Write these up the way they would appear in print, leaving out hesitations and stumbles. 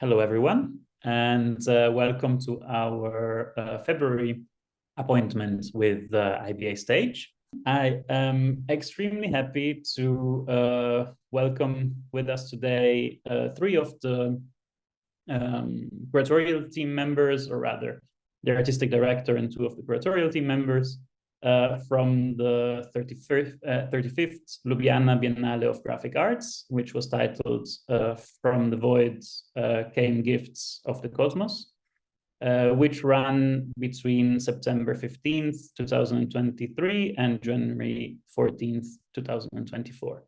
Hello, everyone, and welcome to our February appointment with the IBA stage. I am extremely happy to welcome with us today three of the curatorial team members, or rather, the artistic director and two of the curatorial team members from the 35th Ljubljana Biennale of Graphic Arts, which was titled From the Void Came Gifts of the Cosmos, which ran between September 15th, 2023 and January 14th, 2024.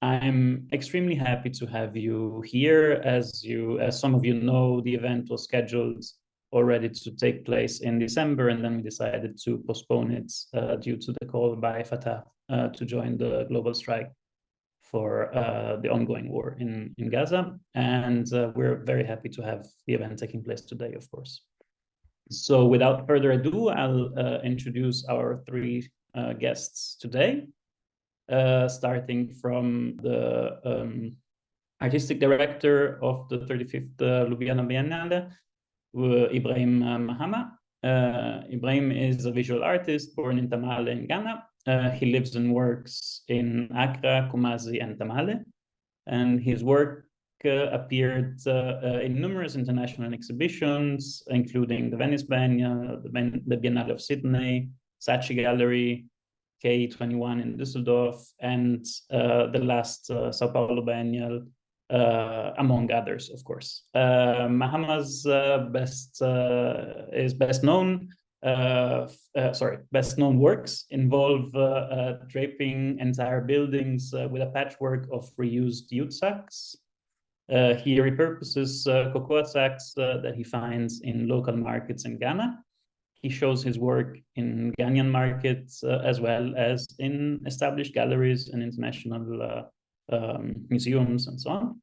I'm extremely happy to have you here. As some of you know, the event was scheduled already to take place in December, and then we decided to postpone it due to the call by Fatah to join the global strike for the ongoing war in Gaza. And we're very happy to have the event taking place today, of course. So without further ado, I'll introduce our three guests today. Starting from the artistic director of the 35th Ljubljana Biennale, Ibrahim Mahama. Ibrahim is a visual artist born in Tamale in Ghana. He lives and works in Accra, Kumasi, and Tamale. And his work appeared in numerous international exhibitions, including the Venice Biennial, the Biennale of Sydney, Saatchi Gallery, K21 in Düsseldorf, and the last Sao Paulo Biennial, among others, of course. Mahama's best known works involve draping entire buildings with a patchwork of reused jute sacks. He repurposes cocoa sacks that he finds in local markets in Ghana. He shows his work in Ghanaian markets as well as in established galleries and international museums and so on.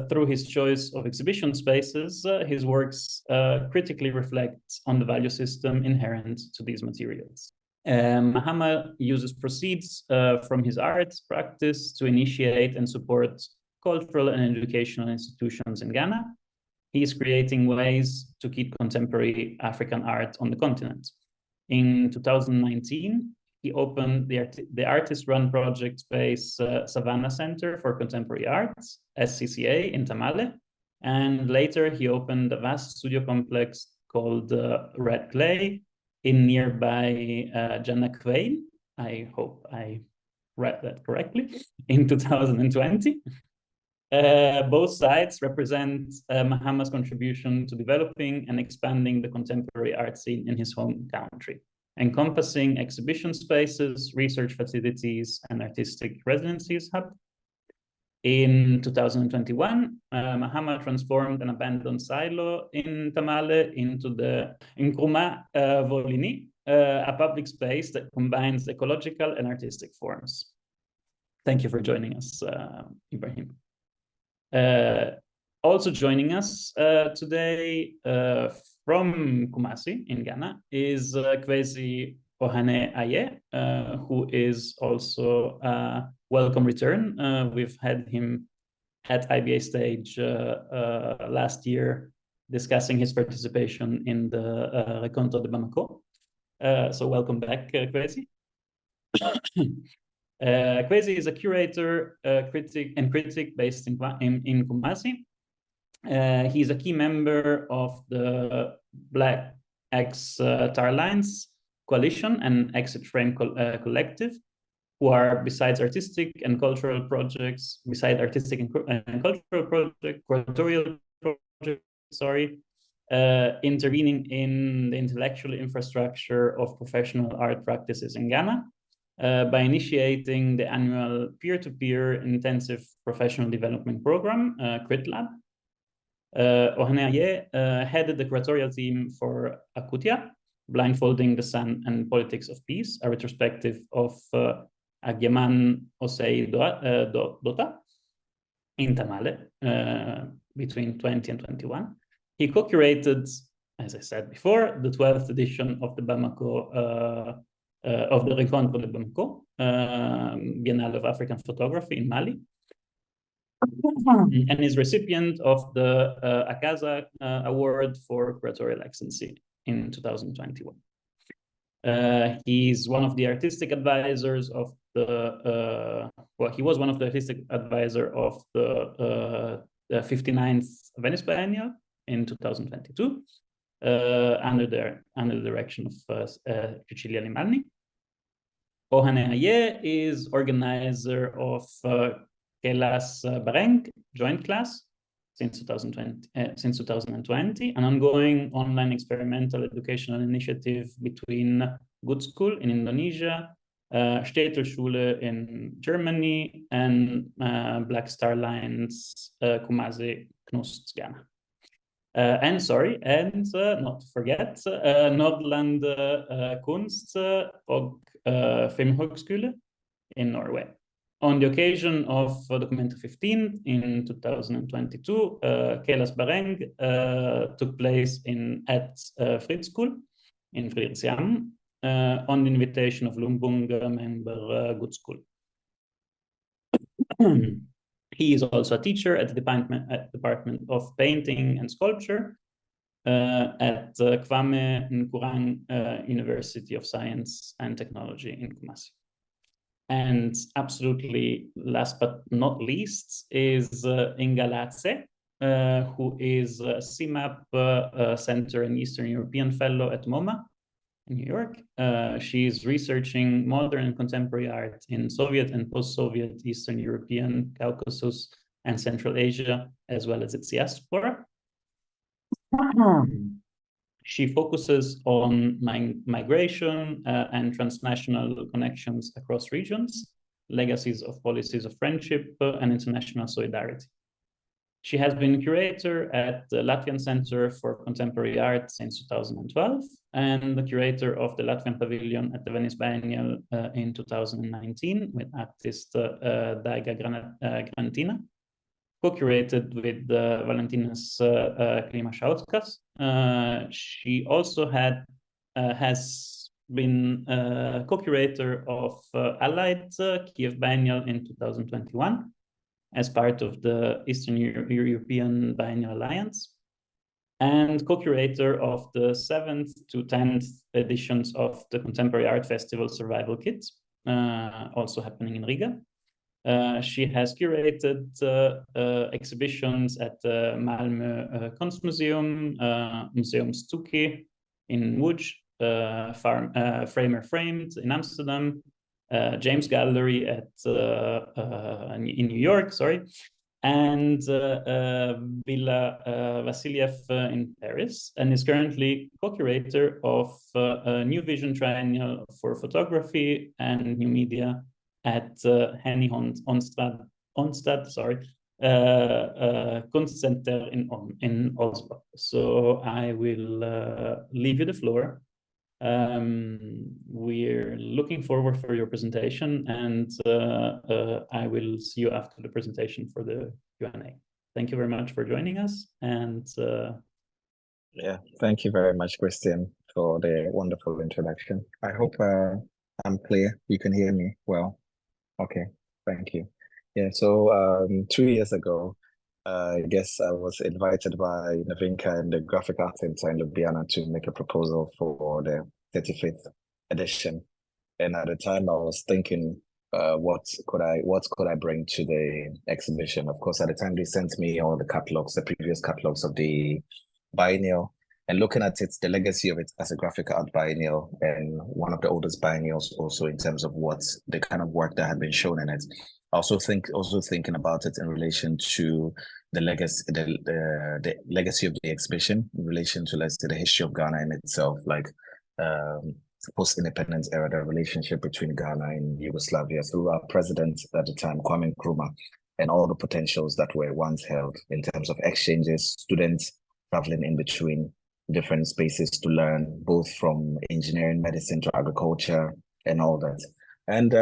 Through his choice of exhibition spaces, his works critically reflect on the value system inherent to these materials. Mahama uses proceeds from his arts practice to initiate and support cultural and educational institutions in Ghana. He is creating ways to keep contemporary African art on the continent. In 2019, he opened the artist-run project space Savannah Center for Contemporary Arts, SCCA, in Tamale. And later, he opened a vast studio complex called Red Clay in nearby Janakwein. I hope I read that correctly, in 2020. Both sites represent Mahama's contribution to developing and expanding the contemporary art scene in his home country, encompassing exhibition spaces, research facilities, and artistic residencies hub. In 2021, Mahama transformed an abandoned silo in Tamale into the Nkrumah Volini, a public space that combines ecological and artistic forms. Thank you for joining us, Ibrahim. Also joining us today from Kumasi in Ghana is Kwasi Ohene-Ayeh, who is also a welcome return. We've had him at IBA stage last year discussing his participation in the Rencontre de Bamako. So welcome back, Kwasi. Kwasi is a curator, critic based in Kumasi. He's a key member of the Black X Tar Lines Coalition and Exit Frame Collective, who are, besides artistic and cultural projects, curatorial projects, intervening in the intellectual infrastructure of professional art practices in Ghana. By initiating the annual peer-to-peer intensive professional development program, CritLab. Ohene-Ayeh headed the curatorial team for Akutia, Blindfolding the Sun and Politics of Peace, a retrospective of Agyeman Osei Dota in Tamale between 20 and 21. He co-curated, as I said before, the 12th edition of the Bamako of the Rencontre de Bamako, Biennale of African Photography in Mali. and is recipient of the Akaza Award for Curatorial Excellency in 2021. He's one of the artistic advisors of the, he was one of the artistic advisor of the 59th Venice Biennial in 2022, under the direction of Cecilia Limarni. Ohene-Ayeh is organizer of Kelas Bareng joint class since 2020, an ongoing online experimental educational initiative between Good School in Indonesia, Städtelschule in Germany, and Black Star Lines Kumasi Knust Ghana. And not to forget, Nordland Kunst og Filmhøgskole in Norway. On the occasion of Documenta 15 in 2022, Kelas Bareng took place at Fridschool in Fredrikshamn on the invitation of Lumbung member Good School. He is also a teacher at the Department of Painting and Sculpture at Kwame Nkrumah University of Science and Technology in Kumasi. And absolutely last but not least is Inga, who is a CMAP Center and Eastern European Fellow at MoMA in New York. She's researching modern and contemporary art in Soviet and post-Soviet Eastern European, Caucasus, and Central Asia, as well as its diaspora. She focuses on migration and transnational connections across regions, legacies of policies of friendship and international solidarity. She has been curator at the Latvian Center for Contemporary Art since 2012 and the curator of the Latvian Pavilion at the Venice Biennial in 2019 with artist Daiga Grantina, co-curated with Valentinas Klimašauskas. She also has been co-curator of Allied Kiev Biennial in 2021 as part of the Eastern European Biennial Alliance, and co-curator of the 7th to 10th editions of the Contemporary Art Festival Survival Kit, also happening in Riga. She has curated exhibitions at the Malmö Kunstmuseum, Museum Stucki in Łódź, Framer Framed in Amsterdam, James Gallery in New York, and Villa Vassiliev in Paris, and is currently co-curator of a New Vision Triennial for Photography and New Media at Henny Onstad, Kunstcenter in Oslo. So I will leave you the floor. We're looking forward for your presentation, and I will see you after the presentation for the Q&A. Thank you very much for joining us. And yeah, thank you very much, Christian, for the wonderful introduction. I hope I'm clear. You can hear me well. Okay, thank you. Yeah, so 2 years ago, I guess I was invited by Navinka and the Graphic Arts Center in Ljubljana to make a proposal for the 35th edition. And at the time, I was thinking, what could I bring to the exhibition? Of course, at the time, they sent me all the catalogs, the previous catalogs of the biennial, and looking at it, the legacy of it as a graphic art biennial and one of the oldest biennials also in terms of what the kind of work that had been shown in it. Also thinking about it in relation to the legacy, the legacy of the exhibition in relation to, let's say, the history of Ghana in itself, like post-independence era, the relationship between Ghana and Yugoslavia through our president at the time, Kwame Nkrumah, and all the potentials that were once held in terms of exchanges, students traveling in between different spaces to learn, both from engineering, medicine to agriculture and all that. And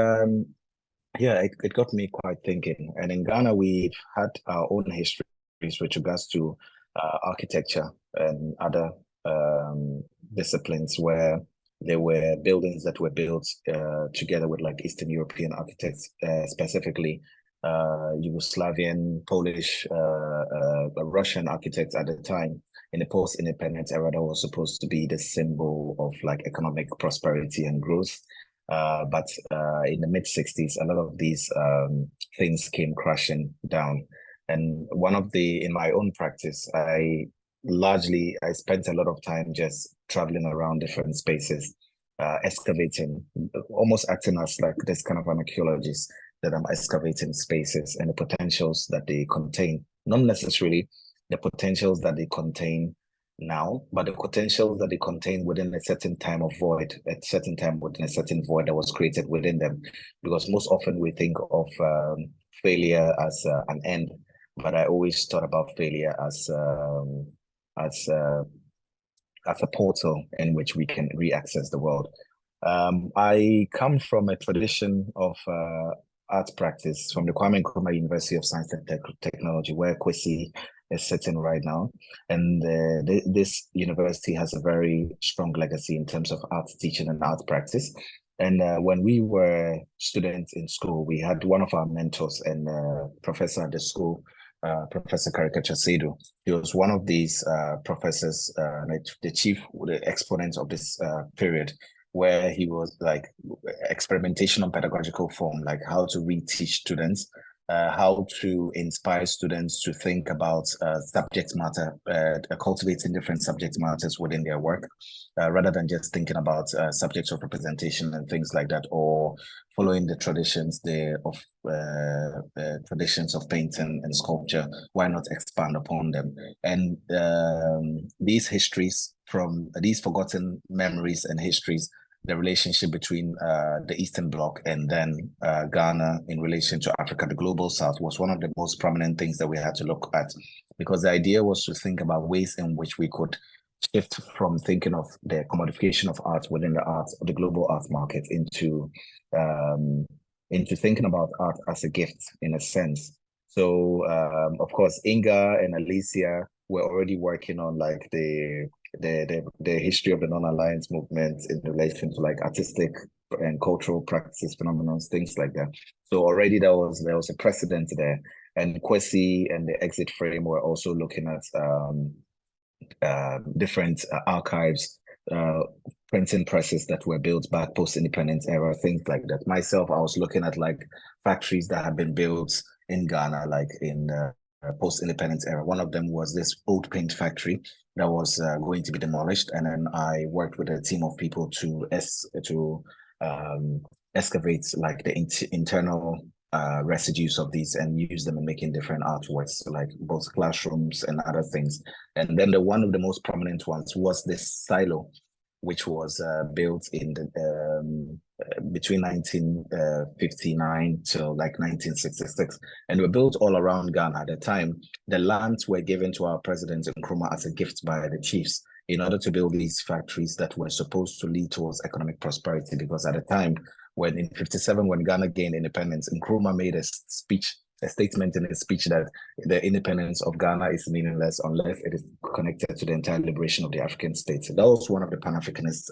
yeah, it got me quite thinking. And in Ghana, we've had our own histories with regards to architecture and other disciplines where there were buildings that were built together with like Eastern European architects, specifically Yugoslavian, Polish, Russian architects at the time in the post-independence era that was supposed to be the symbol of like economic prosperity and growth. But in the mid-60s, a lot of these things came crashing down. And in my own practice, I spent a lot of time just traveling around different spaces, excavating, almost acting as like this kind of an archaeologist, that I'm excavating spaces and the potentials that they contain, not necessarily the potentials that they contain now, but the potentials that they contain within a certain time of void, at a certain time within a certain void that was created within them. Because most often we think of failure as an end, but I always thought about failure as a portal in which we can re-access the world. I come from a tradition of art practice from the Kwame Nkrumah University of Science and Technology, where Kwasi is sitting right now. And this university has a very strong legacy in terms of art teaching and art practice. And when we were students in school, we had one of our mentors and professor at the school, Professor Caricature Sedu. He was one of these professors, the exponent of this period, where he was like experimentation on pedagogical form, like how to reteach students, how to inspire students to think about subject matter, cultivating different subject matters within their work, rather than just thinking about subjects of representation and things like that, or following the traditions traditions of painting and sculpture. Why not expand upon them? And these histories, from these forgotten memories and histories, the relationship between the Eastern Bloc and then Ghana in relation to Africa, the global South, was one of the most prominent things that we had to look at, because the idea was to think about ways in which we could shift from thinking of the commodification of art within the global art market into thinking about art as a gift, in a sense. So of course, Inga and Alicia were already working on like the history of the non-alliance movement in relation to like artistic and cultural practices, phenomena, things like that. So already there was a precedent there. And Kwasi and the Exit Frame were also looking at different archives, printing presses that were built back post-independence era, things like that. Myself, I was looking at like factories that had been built in Ghana, like in post-independence era. One of them was this old paint factory that was going to be demolished, and then I worked with a team of people to excavate like the internal residues of these and use them in making different artworks, like both classrooms and other things. And then one of the most prominent ones was this silo, which was built in the between 1959 till like 1966, and were built all around Ghana. At the time, the lands were given to our president Nkrumah as a gift by the chiefs in order to build these factories that were supposed to lead towards economic prosperity. Because at the time, when in 57, when Ghana gained independence, Nkrumah made a statement in his speech that the independence of Ghana is meaningless unless it is connected to the entire liberation of the African states. That was one of the Pan-Africanist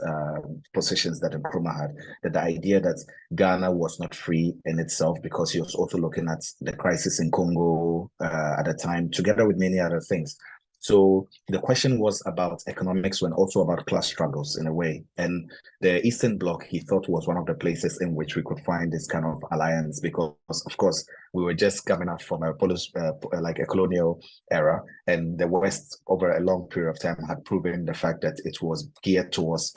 positions that Nkrumah had, that the idea that Ghana was not free in itself, because he was also looking at the crisis in Congo at the time, together with many other things. So the question was about economics and also about class struggles in a way. And the Eastern Bloc, he thought, was one of the places in which we could find this kind of alliance, because, of course, we were just coming up from a colonial era, and the West, over a long period of time, had proven the fact that it was geared towards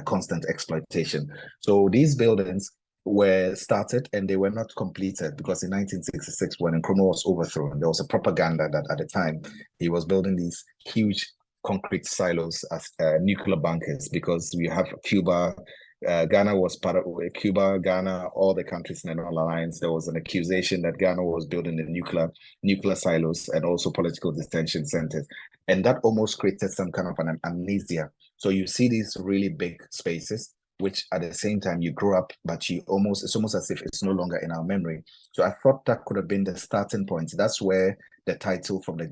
constant exploitation. So these buildings were started and they were not completed, because in 1966, when Nkrumah was overthrown, there was a propaganda that at the time he was building these huge concrete silos as nuclear bunkers, because we have Cuba. Ghana was part of Cuba, Ghana, all the countries in the non-alliance. There was an accusation that Ghana was building the nuclear silos and also political detention centers, and that almost created some kind of an amnesia. So you see these really big spaces, which at the same time you grow up, but it's almost as if it's no longer in our memory. So I thought that could have been the starting point. That's where the title from the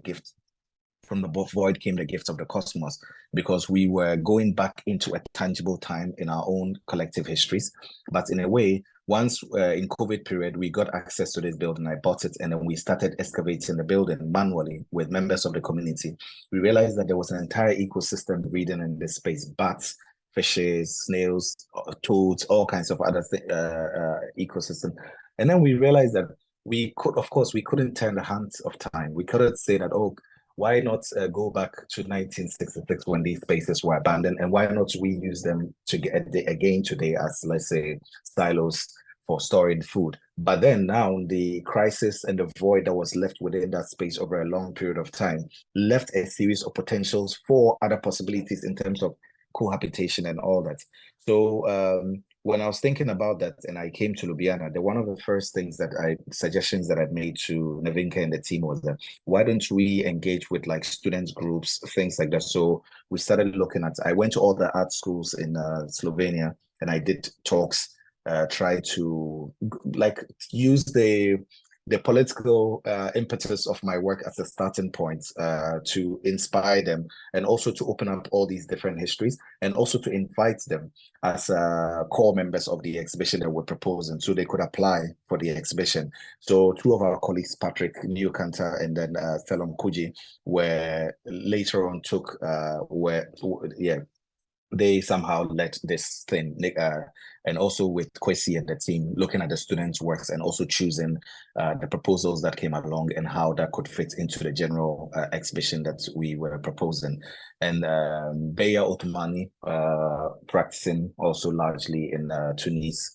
void came, the gift of the cosmos, because we were going back into a tangible time in our own collective histories, but in a way once in COVID period, we got access to this building. I bought it, and then we started excavating the building manually with members of the community. We realized that there was an entire ecosystem breeding in this space: bats, fishes, snails, toads, all kinds of other ecosystem. And then we realized that we couldn't turn the hands of time. We couldn't say that, oh, why not go back to 1966 when these spaces were abandoned, and why not we use them to get again today as, let's say, silos for storing food. But then now the crisis and the void that was left within that space over a long period of time left a series of potentials for other possibilities in terms of cohabitation and all that. So when I was thinking about that and I came to Ljubljana, one of the first suggestions that I made to Nevenka and the team was that, why don't we engage with like students groups, things like that. So we started looking at, I went to all the art schools in Slovenia, and I did talks, try to like use the political impetus of my work as a starting point to inspire them, and also to open up all these different histories, and also to invite them as core members of the exhibition that we're proposing, so they could apply for the exhibition. So two of our colleagues, Patrick Newcanter and then Thelon Kuji, were later on they somehow led this thing, and also with Kwasi and the team, looking at the students' works and also choosing the proposals that came along and how that could fit into the general exhibition that we were proposing. And Beya Ottomani, practicing also largely in Tunis,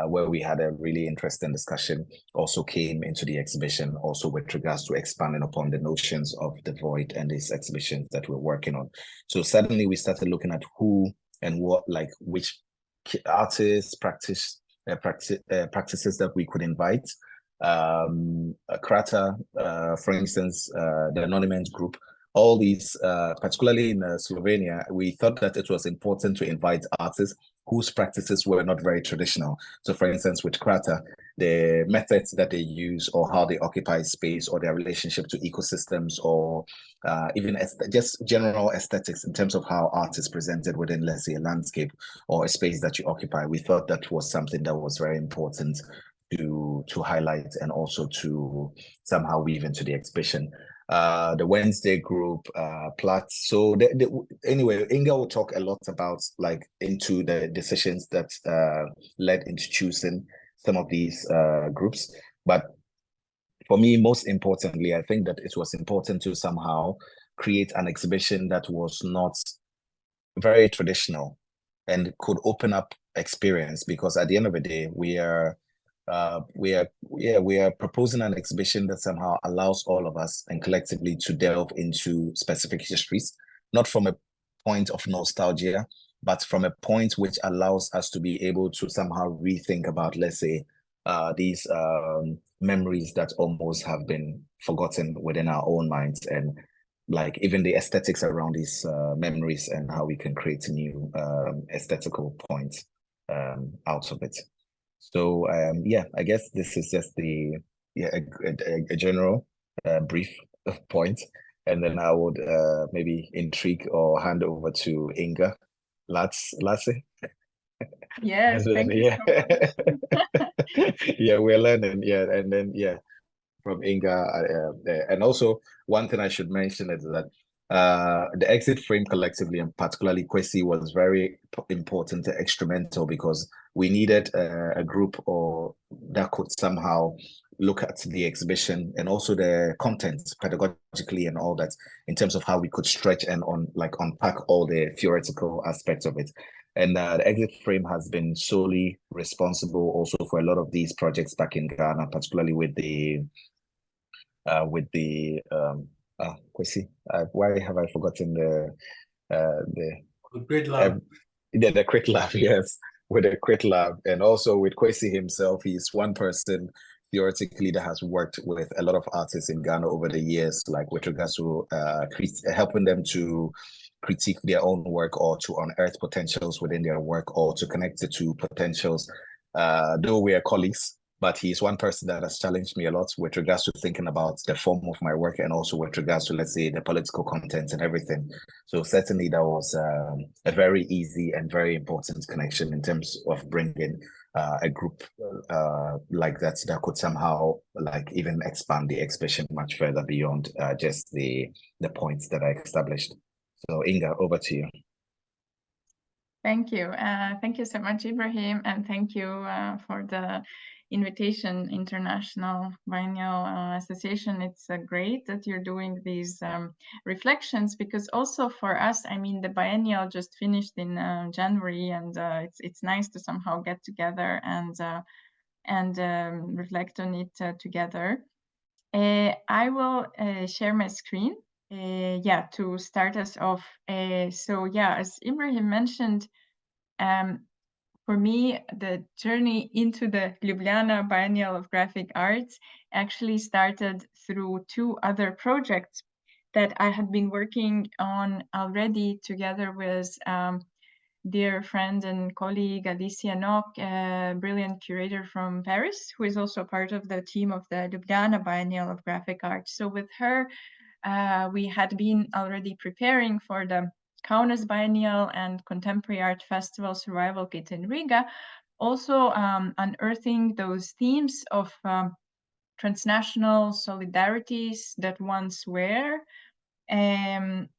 where we had a really interesting discussion, also came into the exhibition, also with regards to expanding upon the notions of the void and these exhibitions that we're working on. So suddenly we started looking at who and what, like which artists, practices that we could invite. Krata, for instance, the Anonymous group, all these, particularly in Slovenia, we thought that it was important to invite artists whose practices were not very traditional. So for instance, with Krata, the methods that they use, or how they occupy space, or their relationship to ecosystems, or even just general aesthetics in terms of how art is presented within, let's say, a landscape or a space that you occupy. We thought that was something that was very important to highlight and also to somehow weave into the exhibition. The Wednesday group, Platts. So anyway, Inga will talk a lot about like into the decisions that led into choosing some of these groups. But for me, most importantly, I think that it was important to somehow create an exhibition that was not very traditional and could open up experience, because at the end of the day, we are proposing an exhibition that somehow allows all of us and collectively to delve into specific histories, not from a point of nostalgia, but from a point which allows us to be able to somehow rethink about, let's say, these memories that almost have been forgotten within our own minds, and like even the aesthetics around these memories and how we can create new aesthetical points out of it. So I guess this is just a general brief point, and then I would maybe intrigue or hand over to Inga. Lassie. Yes, thank you so much. Yeah, we're learning. Yeah, and then from Inga, and also one thing I should mention is that the Exit Frame collectively, and particularly Kwasi, was very important and instrumental, because we needed a group that could somehow look at the exhibition and also the content pedagogically and all that, in terms of how we could stretch and unpack all the theoretical aspects of it. And the Exit Frame has been solely responsible also for a lot of these projects back in Ghana, particularly with the Kwasi. Why have I forgotten the Crit Lab? The Crit Lab, yes, with the Crit Lab, and also with Kwasi himself. He's one person theoretically that has worked with a lot of artists in Ghana over the years, like with regards to helping them to critique their own work, or to unearth potentials within their work, or to connect it to potentials. Though we are colleagues, but he's one person that has challenged me a lot with regards to thinking about the form of my work, and also with regards to, let's say, the political content and everything. So certainly that was a very easy and very important connection in terms of bringing a group like that could somehow like even expand the expression much further beyond just the points that I established. So Inga, over to you. Thank you. Thank you so much, Ibrahim, and thank you for the invitation, International Biennial Association. It's great that you're doing these reflections, because also for us, I mean, the biennial just finished in January, and it's nice to somehow get together and reflect on it together. I will share my screen. Yeah, to start us off. So yeah, as Ibrahim mentioned, for me, the journey into the Ljubljana Biennial of Graphic Arts actually started through two other projects that I had been working on already together with dear friend and colleague Alicia Nock, a brilliant curator from Paris, who is also part of the team of the Ljubljana Biennial of Graphic Arts. So with her, we had been already preparing for the Kaunas Biennial and Contemporary Art Festival Survival Kit in Riga, also unearthing those themes of transnational solidarities that once were in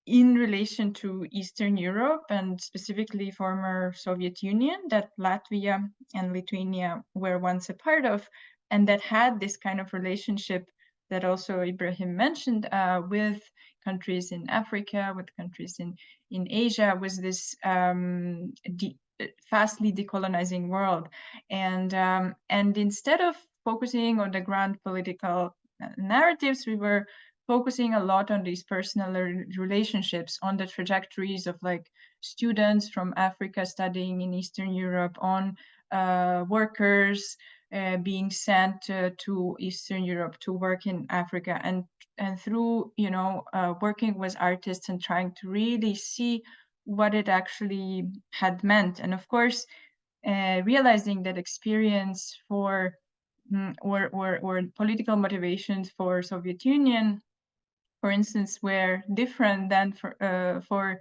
relation to Eastern Europe, and specifically former Soviet Union, that Latvia and Lithuania were once a part of, and that had this kind of relationship that also Ibrahim mentioned with countries in Africa, with countries in Asia, was this fastly decolonizing world. And instead of focusing on the grand political narratives, we were focusing a lot on these personal relationships, on the trajectories of like students from Africa studying in Eastern Europe, on workers being sent to Eastern Europe to work in Africa, and through working with artists and trying to really see what it actually had meant, and of course realizing that experience for or political motivations for Soviet Union, for instance, were different than for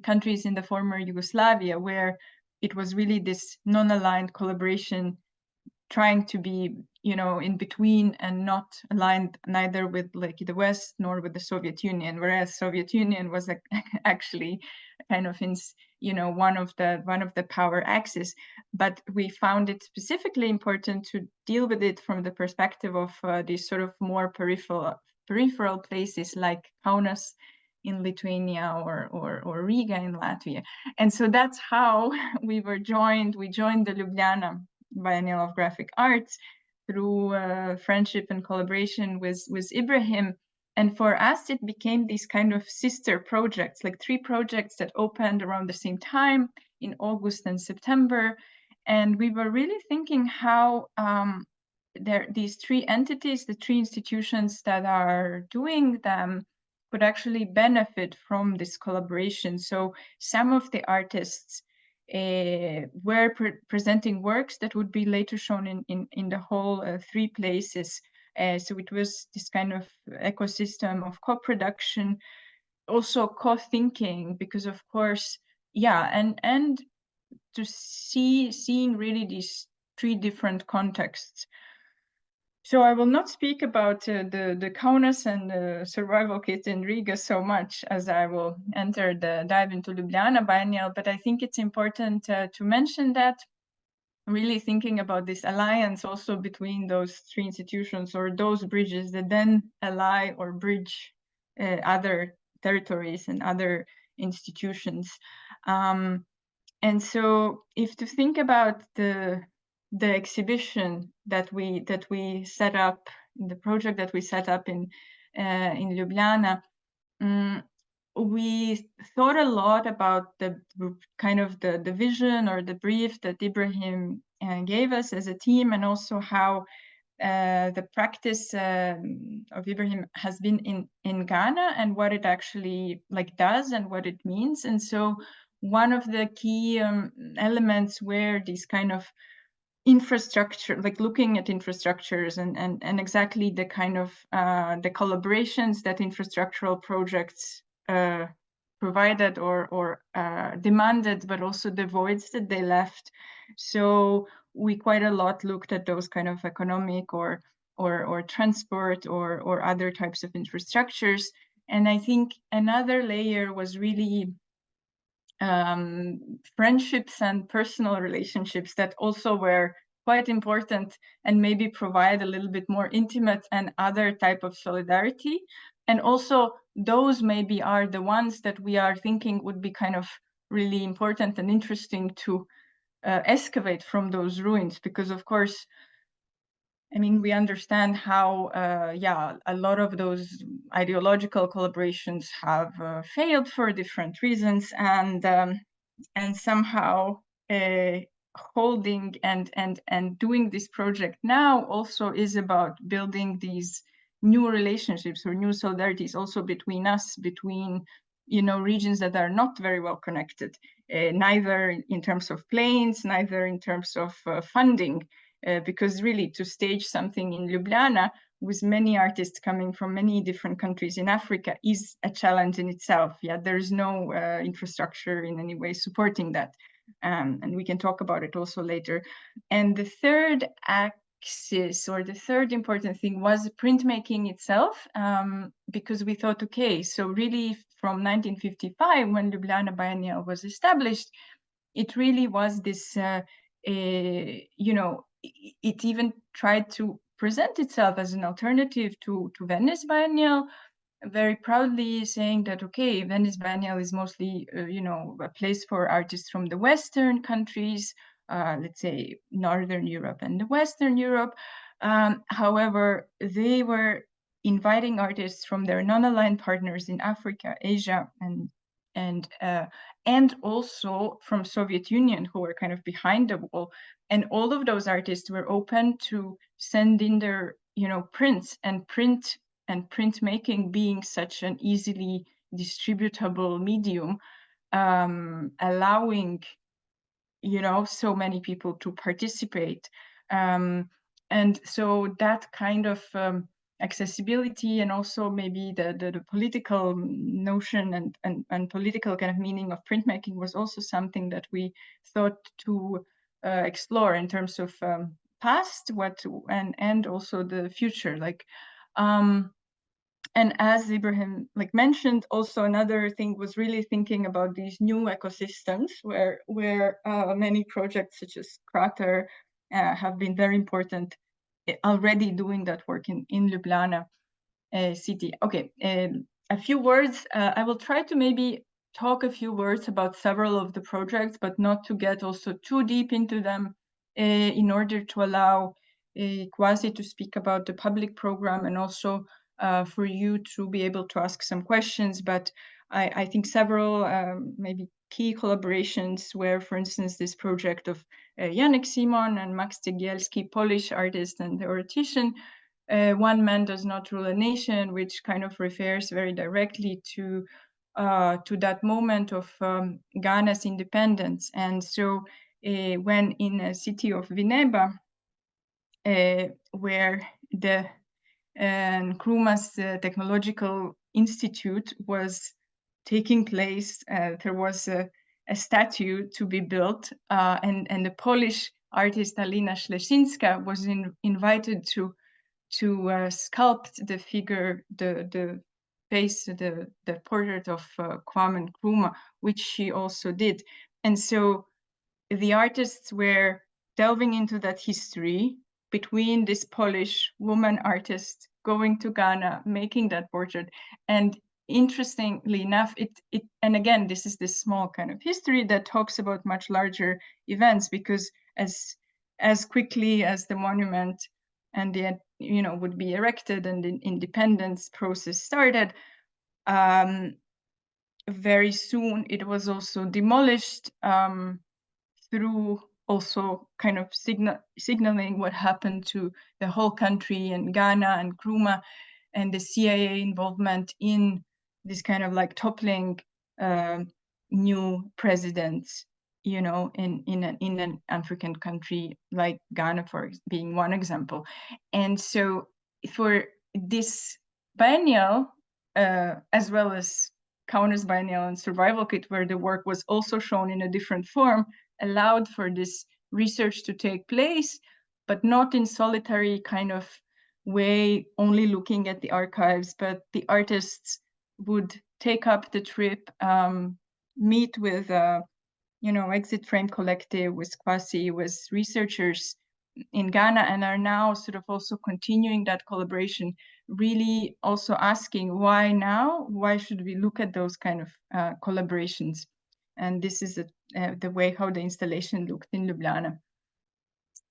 countries in the former Yugoslavia, where it was really this non-aligned collaboration, trying to be, in between and not aligned neither with like the West nor with the Soviet Union, whereas Soviet Union was actually kind of in, one of the power axes. But we found it specifically important to deal with it from the perspective of these sort of more peripheral places like Kaunas in Lithuania or Riga in Latvia. And so that's how we joined the Ljubljana Biennial of Graphic Arts through friendship and collaboration with Ibrahim. And for us, it became these kind of sister projects, like 3 projects that opened around the same time in August and September. And we were really thinking how these 3 entities, the 3 institutions that are doing them, could actually benefit from this collaboration. So some of the artists were presenting works that would be later shown in the whole 3 places. So it was this kind of ecosystem of co-production, also co-thinking, because of course, yeah, and to seeing really these 3 different contexts. So I will not speak about the Kaunas and the survival kit in Riga so much, as I will dive into Ljubljana Biennial, but I think it's important to mention that really thinking about this alliance also between those 3 institutions, or those bridges that then ally or bridge other territories and other institutions. And so if to think about the exhibition that we set up, the project that we set up in Ljubljana, we thought a lot about the kind of the vision or the brief that Ibrahim gave us as a team, and also how the practice of Ibrahim has been in Ghana, and what it actually does and what it means. And so one of the key elements were these kind of infrastructure, like looking at infrastructures and exactly the kind of the collaborations that infrastructural projects provided or demanded, but also the voids that they left. So we quite a lot looked at those kind of economic or transport or other types of infrastructures. And I think another layer was really friendships and personal relationships that also were quite important and maybe provide a little bit more intimate and other type of solidarity. And also those maybe are the ones that we are thinking would be kind of really important and interesting to excavate from those ruins, because of course, I mean, we understand how, a lot of those ideological collaborations have failed for different reasons, and somehow holding and doing this project now also is about building these new relationships or new solidarities also between us, between regions that are not very well connected, neither in terms of planes, neither in terms of funding. Because really to stage something in Ljubljana with many artists coming from many different countries in Africa is a challenge in itself. Yeah, there's no infrastructure in any way supporting that. And we can talk about it also later. And the third axis, or the third important thing, was printmaking itself, because we thought, okay, so really from 1955, when Ljubljana Biennial was established, it really was this, it even tried to present itself as an alternative to Venice Biennial, very proudly saying that, okay, Venice Biennial is mostly, a place for artists from the Western countries, let's say Northern Europe and Western Europe. However, they were inviting artists from their non-aligned partners in Africa, Asia, and also from Soviet Union, who were kind of behind the wall. And all of those artists were open to send in their, prints, and printmaking being such an easily distributable medium, allowing, so many people to participate. And so that kind of accessibility, and also maybe the political notion and political kind of meaning of printmaking was also something that we thought to explore in terms of past, and also the future. And as Ibrahim mentioned, also another thing was really thinking about these new ecosystems where many projects such as Crater have been very important, already doing that work in Ljubljana city. Okay, a few words. I will try to maybe talk a few words about several of the projects, but not to get also too deep into them, in order to allow Kwasi to speak about the public program, and also for you to be able to ask some questions. But I think several maybe key collaborations were, for instance, this project of Janek Simon and Max Cegielski, Polish artist and theoretician, One Man Does Not Rule a Nation, which kind of refers very directly to that moment of Ghana's independence. And so when in a city of Vineba, where the Nkrumah's Technological Institute was taking place, there was a statue to be built, and the Polish artist Alina Ślesińska was invited to sculpt the figure, the face, the portrait of Kwame Nkrumah, which she also did. And so the artists were delving into that history between this Polish woman artist going to Ghana, making that portrait. And interestingly enough, and again, this is this small kind of history that talks about much larger events, because as quickly as the monument and the would be erected and the independence process started, very soon it was also demolished, through also kind of signaling what happened to the whole country and Ghana and Nkrumah and the CIA involvement in this kind of toppling new presidents, in an African country like Ghana, for being one example. And so for this biennial, as well as Kaunas Biennial and Survival Kit, where the work was also shown in a different form, allowed for this research to take place, but not in solitary kind of way, only looking at the archives, but the artists would take up the trip, meet with, Exit Frame Collective, with Kwasi, with researchers in Ghana, and are now sort of also continuing that collaboration, really also asking why now? Why should we look at those kind of collaborations? And this is the way how the installation looked in Ljubljana.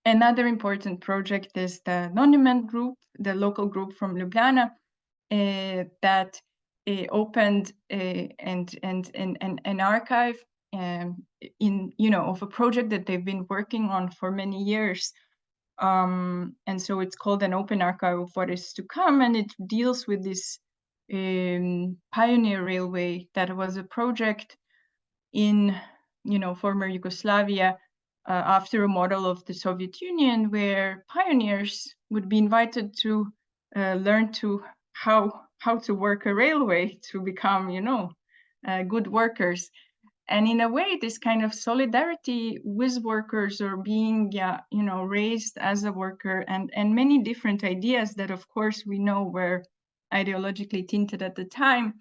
Another important project is the Monument Group, the local group from Ljubljana, that opened an archive of a project that they've been working on for many years. And so it's called an open archive of what is to come, and it deals with this pioneer railway that was a project in former Yugoslavia, after a model of the Soviet Union, where pioneers would be invited to learn to how to work a railway, to become good workers. And in a way, this kind of solidarity with workers, or being raised as a worker, and many different ideas that of course we know were ideologically tinted at the time,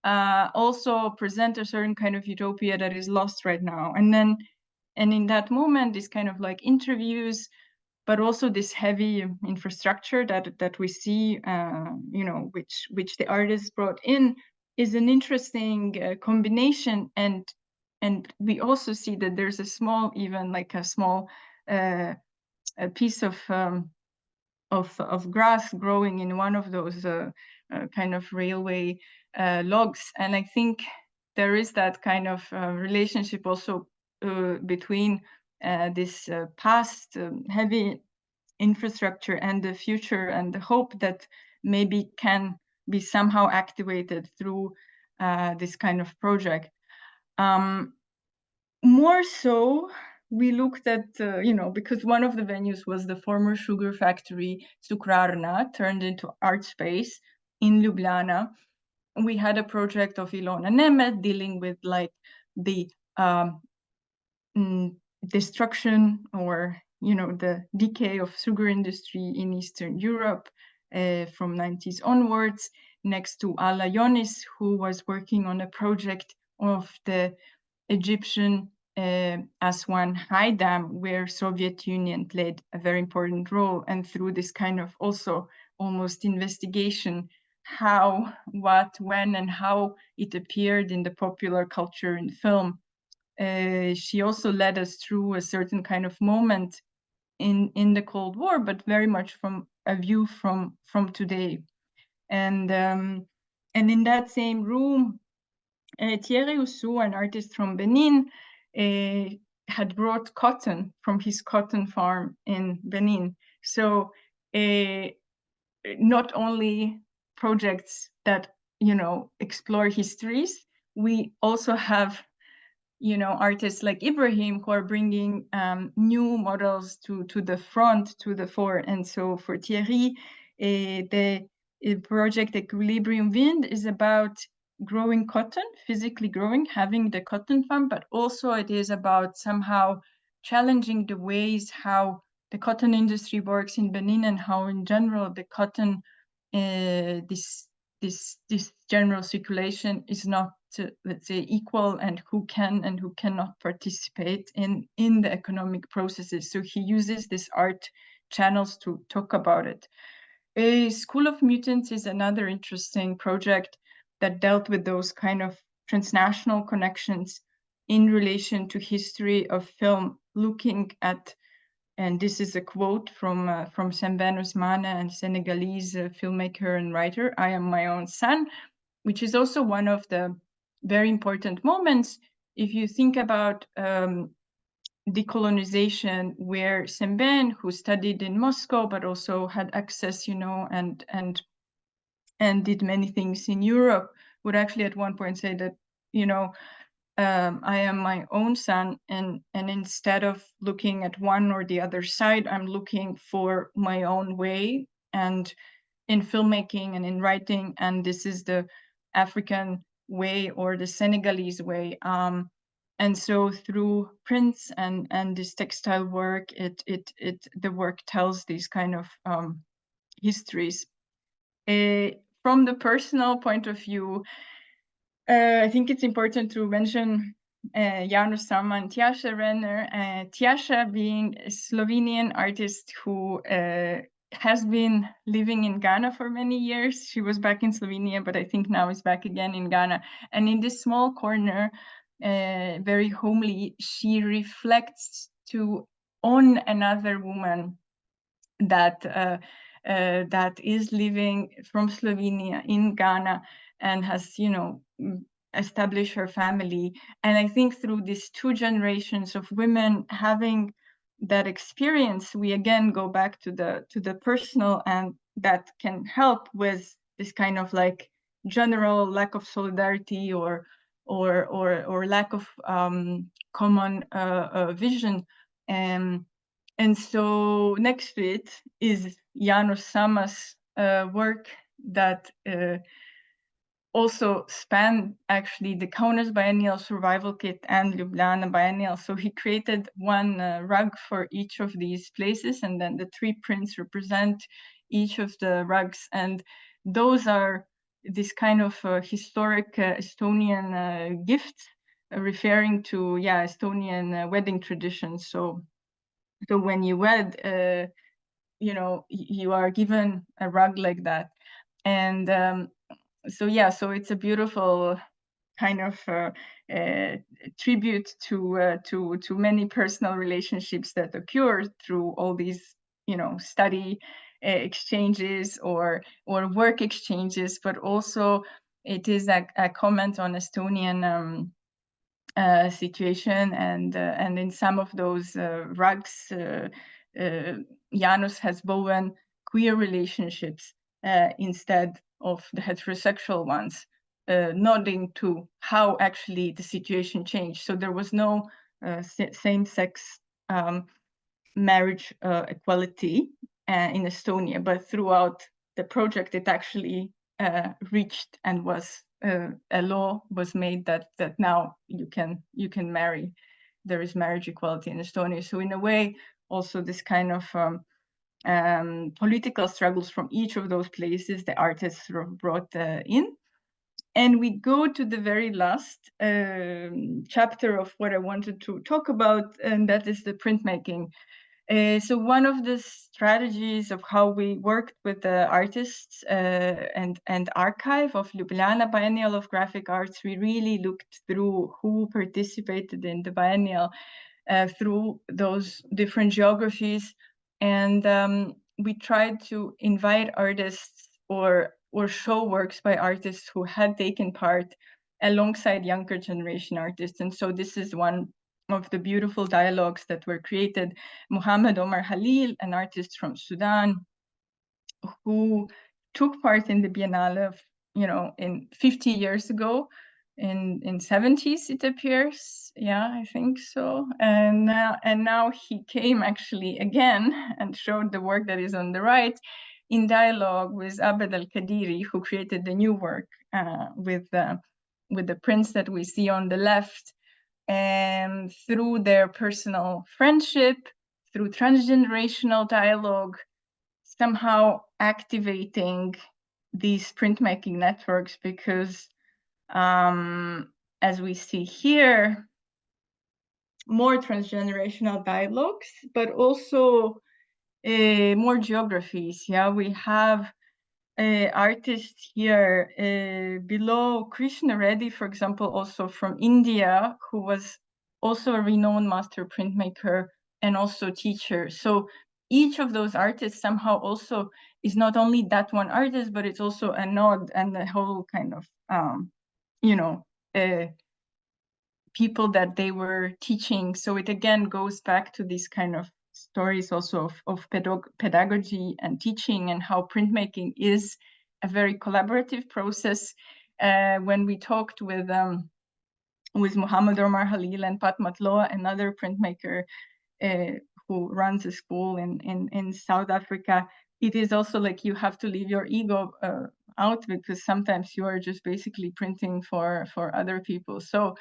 also present a certain kind of utopia that is lost right now. And in that moment, this kind of like interviews, but also this heavy infrastructure that we see, which the artists brought in, is an interesting combination. And we also see that there's a small, even like a small a piece of grass growing in one of those kind of railway logs. And I think there is that kind of relationship also between this past heavy infrastructure and the future, and the hope that maybe can be somehow activated through this kind of project. More so, we looked at, because one of the venues was the former sugar factory, Cukrarna, turned into art space in Ljubljana. We had a project of Ilona Nemeth dealing with like the destruction, or the decay of sugar industry in Eastern Europe from 90s onwards, next to Ala Yonis, who was working on a project of the Egyptian Aswan High Dam, where Soviet Union played a very important role. And through this kind of also almost investigation, how, what, when, and how it appeared in the popular culture and film, she also led us through a certain kind of moment in the Cold War, but very much from a view from today. And in that same room, Thierry Oussou, an artist from Benin, had brought cotton from his cotton farm in Benin. So not only projects that explore histories, we also have artists like Ibrahim who are bringing new models to the front, to the fore. And so for Thierry, the project Equilibrium Wind is about growing cotton, physically growing, having the cotton farm, but also it is about somehow challenging the ways how the cotton industry works in Benin, and how in general the cotton, this general circulation is not, let's say, equal, and who can and who cannot participate in the economic processes. So he uses these art channels to talk about it. A School of Mutants is another interesting project that dealt with those kind of transnational connections in relation to history of film, looking at, and this is a quote from Sembène Ousmane, and Senegalese filmmaker and writer, "I am my own son," which is also one of the very important moments if you think about decolonization, where Sembène, who studied in Moscow but also had access, and did many things in Europe, would actually at one point say that, I am my own son, and instead of looking at one or the other side, I'm looking for my own way, and in filmmaking and in writing, and this is the African way or the Senegalese way. And so through prints and this textile work, the work tells these kind of histories. From the personal point of view, I think it's important to mention János Sama and Tjaša Renner. Tjaša being a Slovenian artist who has been living in Ghana for many years. She was back in Slovenia, but I think now is back again in Ghana. And in this small corner, very homely, she reflects on another woman that that is living from Slovenia in Ghana and has, you know, established her family. And I think through these two generations of women having that experience, we again go back to the personal, and that can help with this kind of like general lack of solidarity or lack of common vision. And so next to it is János Sama's work that also span actually the Kaunas Biennial Survival Kit and Ljubljana Biennial. So he created one rug for each of these places, and then the three prints represent each of the rugs. And those are this kind of historic Estonian gifts referring to, yeah, Estonian wedding traditions. So when you wed, you know, you are given a rug like that. And so yeah, so it's a beautiful kind of tribute to many personal relationships that occur through all these, you know, study exchanges or work exchanges, but also it is a comment on Estonian situation, and in some of those rugs, János has woven queer relationships instead of the heterosexual ones, nodding to how actually the situation changed. So there was no same-sex marriage equality in Estonia, but throughout the project, it actually reached and was a law was made that now you can marry. There is marriage equality in Estonia. So in a way, also this kind of political struggles from each of those places, the artists sort of brought in. And we go to the very last chapter of what I wanted to talk about, and that is the printmaking. So one of the strategies of how we worked with the artists and archive of Ljubljana Biennial of Graphic Arts, we really looked through who participated in the biennial through those different geographies. And we tried to invite artists or show works by artists who had taken part alongside younger generation artists. And so this is one of the beautiful dialogues that were created. Muhammad Omar Halil, an artist from Sudan, who took part in the Biennale of, you know, in 50 years ago, in 70s, it appears. Yeah, I think so. And now he came actually again and showed the work that is on the right in dialogue with Abed al-Kadiri, who created the new work with the prints that we see on the left. And through their personal friendship, through transgenerational dialogue, somehow activating these printmaking networks, because as we see here, more transgenerational dialogues, but also more geographies. Yeah, we have artists here below, Krishna Reddy, for example, also from India, who was also a renowned master printmaker and also teacher. So each of those artists somehow also is not only that one artist, but it's also a nod and the whole kind of, you know, people that they were teaching. So it again goes back to these kind of stories also of pedagogy and teaching, and how printmaking is a very collaborative process. When we talked with Muhammad Omar Halil and Fatma Tloa, another printmaker who runs a school in South Africa, it is also like you have to leave your ego out, because sometimes you are just basically printing for other people. So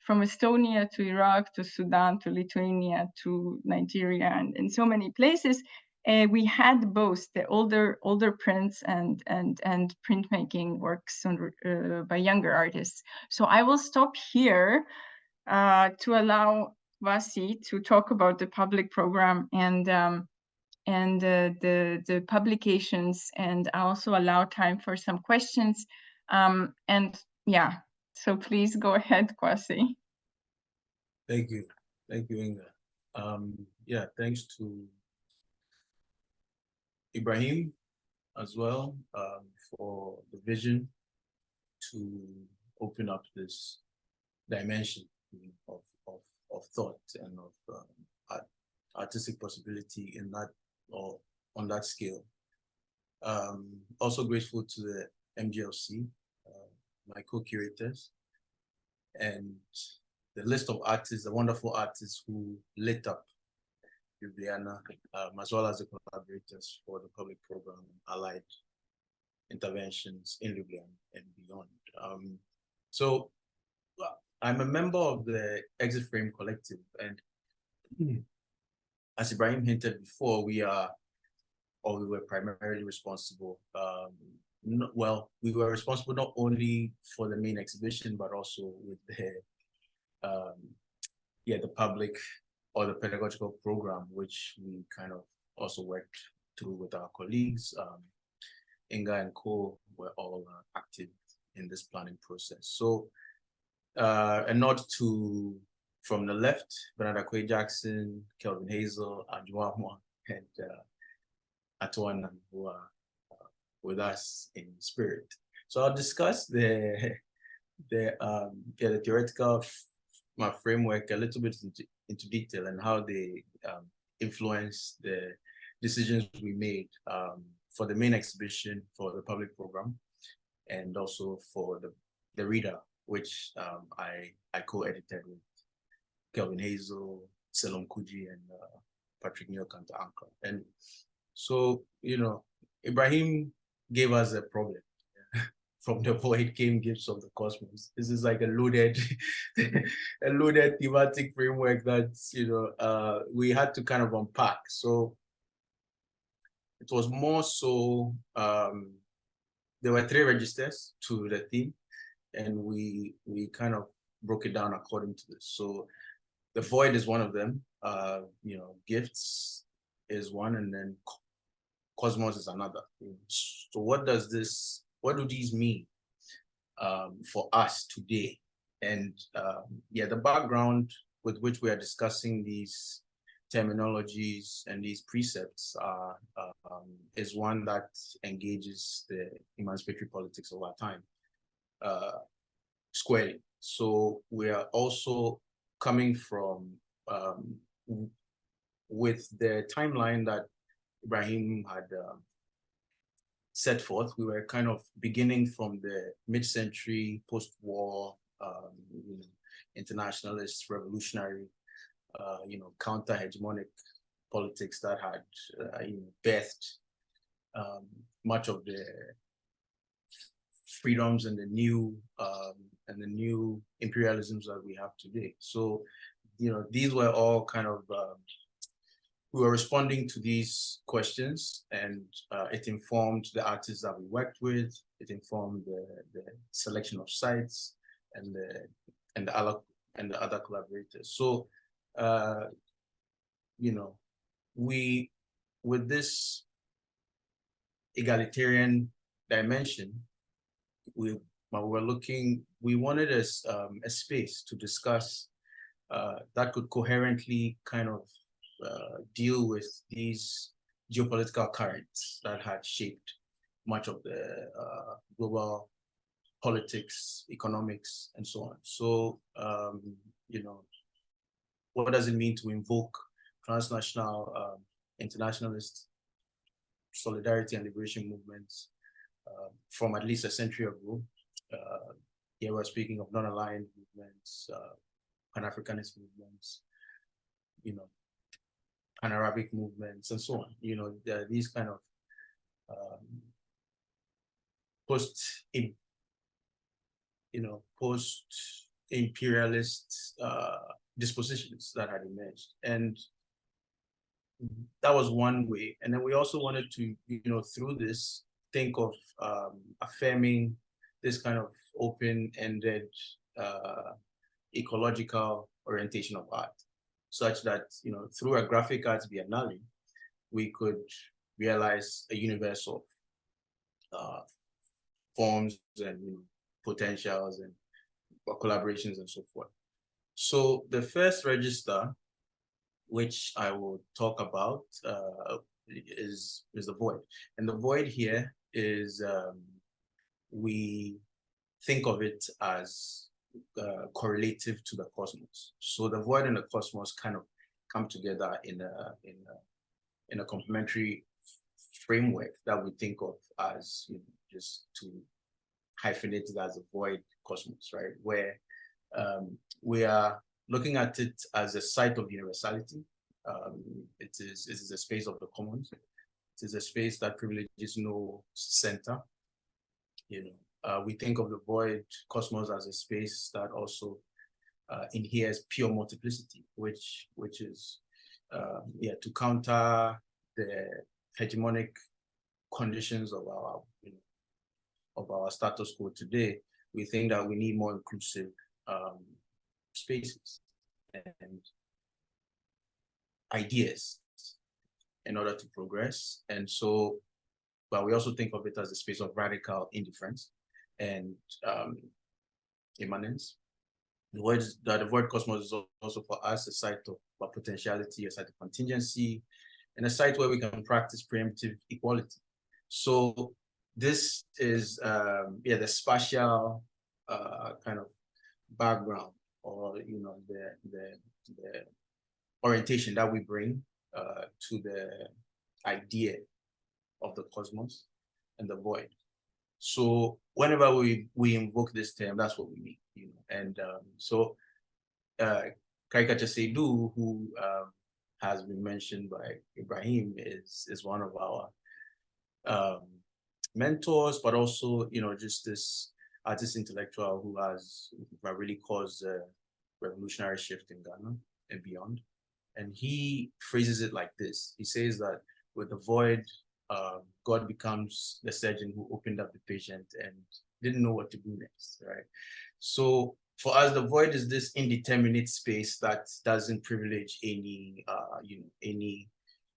from Estonia to Iraq to Sudan to Lithuania to Nigeria and so many places. We had both the older prints and printmaking works by younger artists. So I will stop here to allow Kwasi to talk about the public program and the publications, and I also allow time for some questions. And yeah, so please go ahead, Kwasi. Thank you, Inga. Yeah, thanks to Ibrahim as well for the vision to open up this dimension of thought and of artistic possibility in that or on that scale. Also grateful to the MGLC, my co-curators, and the list of artists, the wonderful artists who lit up Ljubljana, as well as the collaborators for the public program and allied interventions in Ljubljana and beyond. So I'm a member of the Exit Frame Collective, and as Ibrahim hinted before, we were primarily responsible. We were responsible not only for the main exhibition, but also with the public or the pedagogical program, which we kind of also worked through with our colleagues. Inga and co were all active in this planning process. So a nod to, from the left, Bernarda Quay Jackson, Kelvin Hazel, Ajuama, and Atuana, who are with us in spirit. So I'll discuss the theoretical framework a little bit into detail and how they influence the decisions we made for the main exhibition, for the public program, and also for the reader, which I co-edited with Kelvin Hazel, Selom Kuji, and Patrick Nyokanta Anka. And so, Ibrahim gave us a problem. From the void came gifts of the cosmos. This is like a loaded thematic framework that we had to kind of unpack. So it was more so there were 3 registers to the theme, and we kind of broke it down according to this. So the void is one of them. Gifts is one, and then cosmos is another. So what do these mean for us today? And the background with which we are discussing these terminologies and these precepts is one that engages the emancipatory politics of our time squarely. So we are also coming from with the timeline that Ibrahim had set forth. We were kind of beginning from the mid-century, post-war, internationalist, revolutionary, counter-hegemonic politics that had birthed much of the freedoms and the new imperialisms that we have today. So, these were all kind of we were responding to these questions, and it informed the artists that we worked with. It informed the selection of sites and the other collaborators. So, we, with this egalitarian dimension, we wanted a space to discuss that could coherently kind of deal with these geopolitical currents that had shaped much of the global politics, economics, and so on. So, what does it mean to invoke transnational, internationalist solidarity and liberation movements from at least a century ago? Here we're speaking of non-aligned movements, Pan-Africanist movements, Pan-Arabic movements, and so on. There are these kind of post imperialist dispositions that had emerged. And that was one way. And then we also wanted to, through this, think of affirming this kind of open-ended ecological orientation of art, such that, through a graphic arts biennale, we could realize a universe of forms and potentials and collaborations and so forth. So the first register, which I will talk about, is the void. And the void here is, we think of it as correlative to the cosmos. So the void and the cosmos kind of come together in a complementary framework that we think of as, just to hyphenate it as a void cosmos, right? Where we are looking at it as a site of universality. It is a space of the commons. It is a space that privileges no center. We think of the void cosmos as a space that also inheres pure multiplicity, which is to counter the hegemonic conditions of our status quo today. We think that we need more inclusive spaces and ideas in order to progress. And so, but we also think of it as a space of radical indifference and immanence. The void cosmos is also for us a site of potentiality, a site of contingency, and a site where we can practice preemptive equality. So this is the spatial kind of background, or the orientation that we bring to the idea of the cosmos and the void. So whenever we invoke this term, that's what we mean, And so Caricature Seydu, who has been mentioned by Ibrahim, is one of our mentors, but also, just this artist intellectual who has really caused a revolutionary shift in Ghana and beyond. And he phrases it like this. He says that with the void, God becomes the surgeon who opened up the patient and didn't know what to do next, right? So for us, the void is this indeterminate space that doesn't privilege any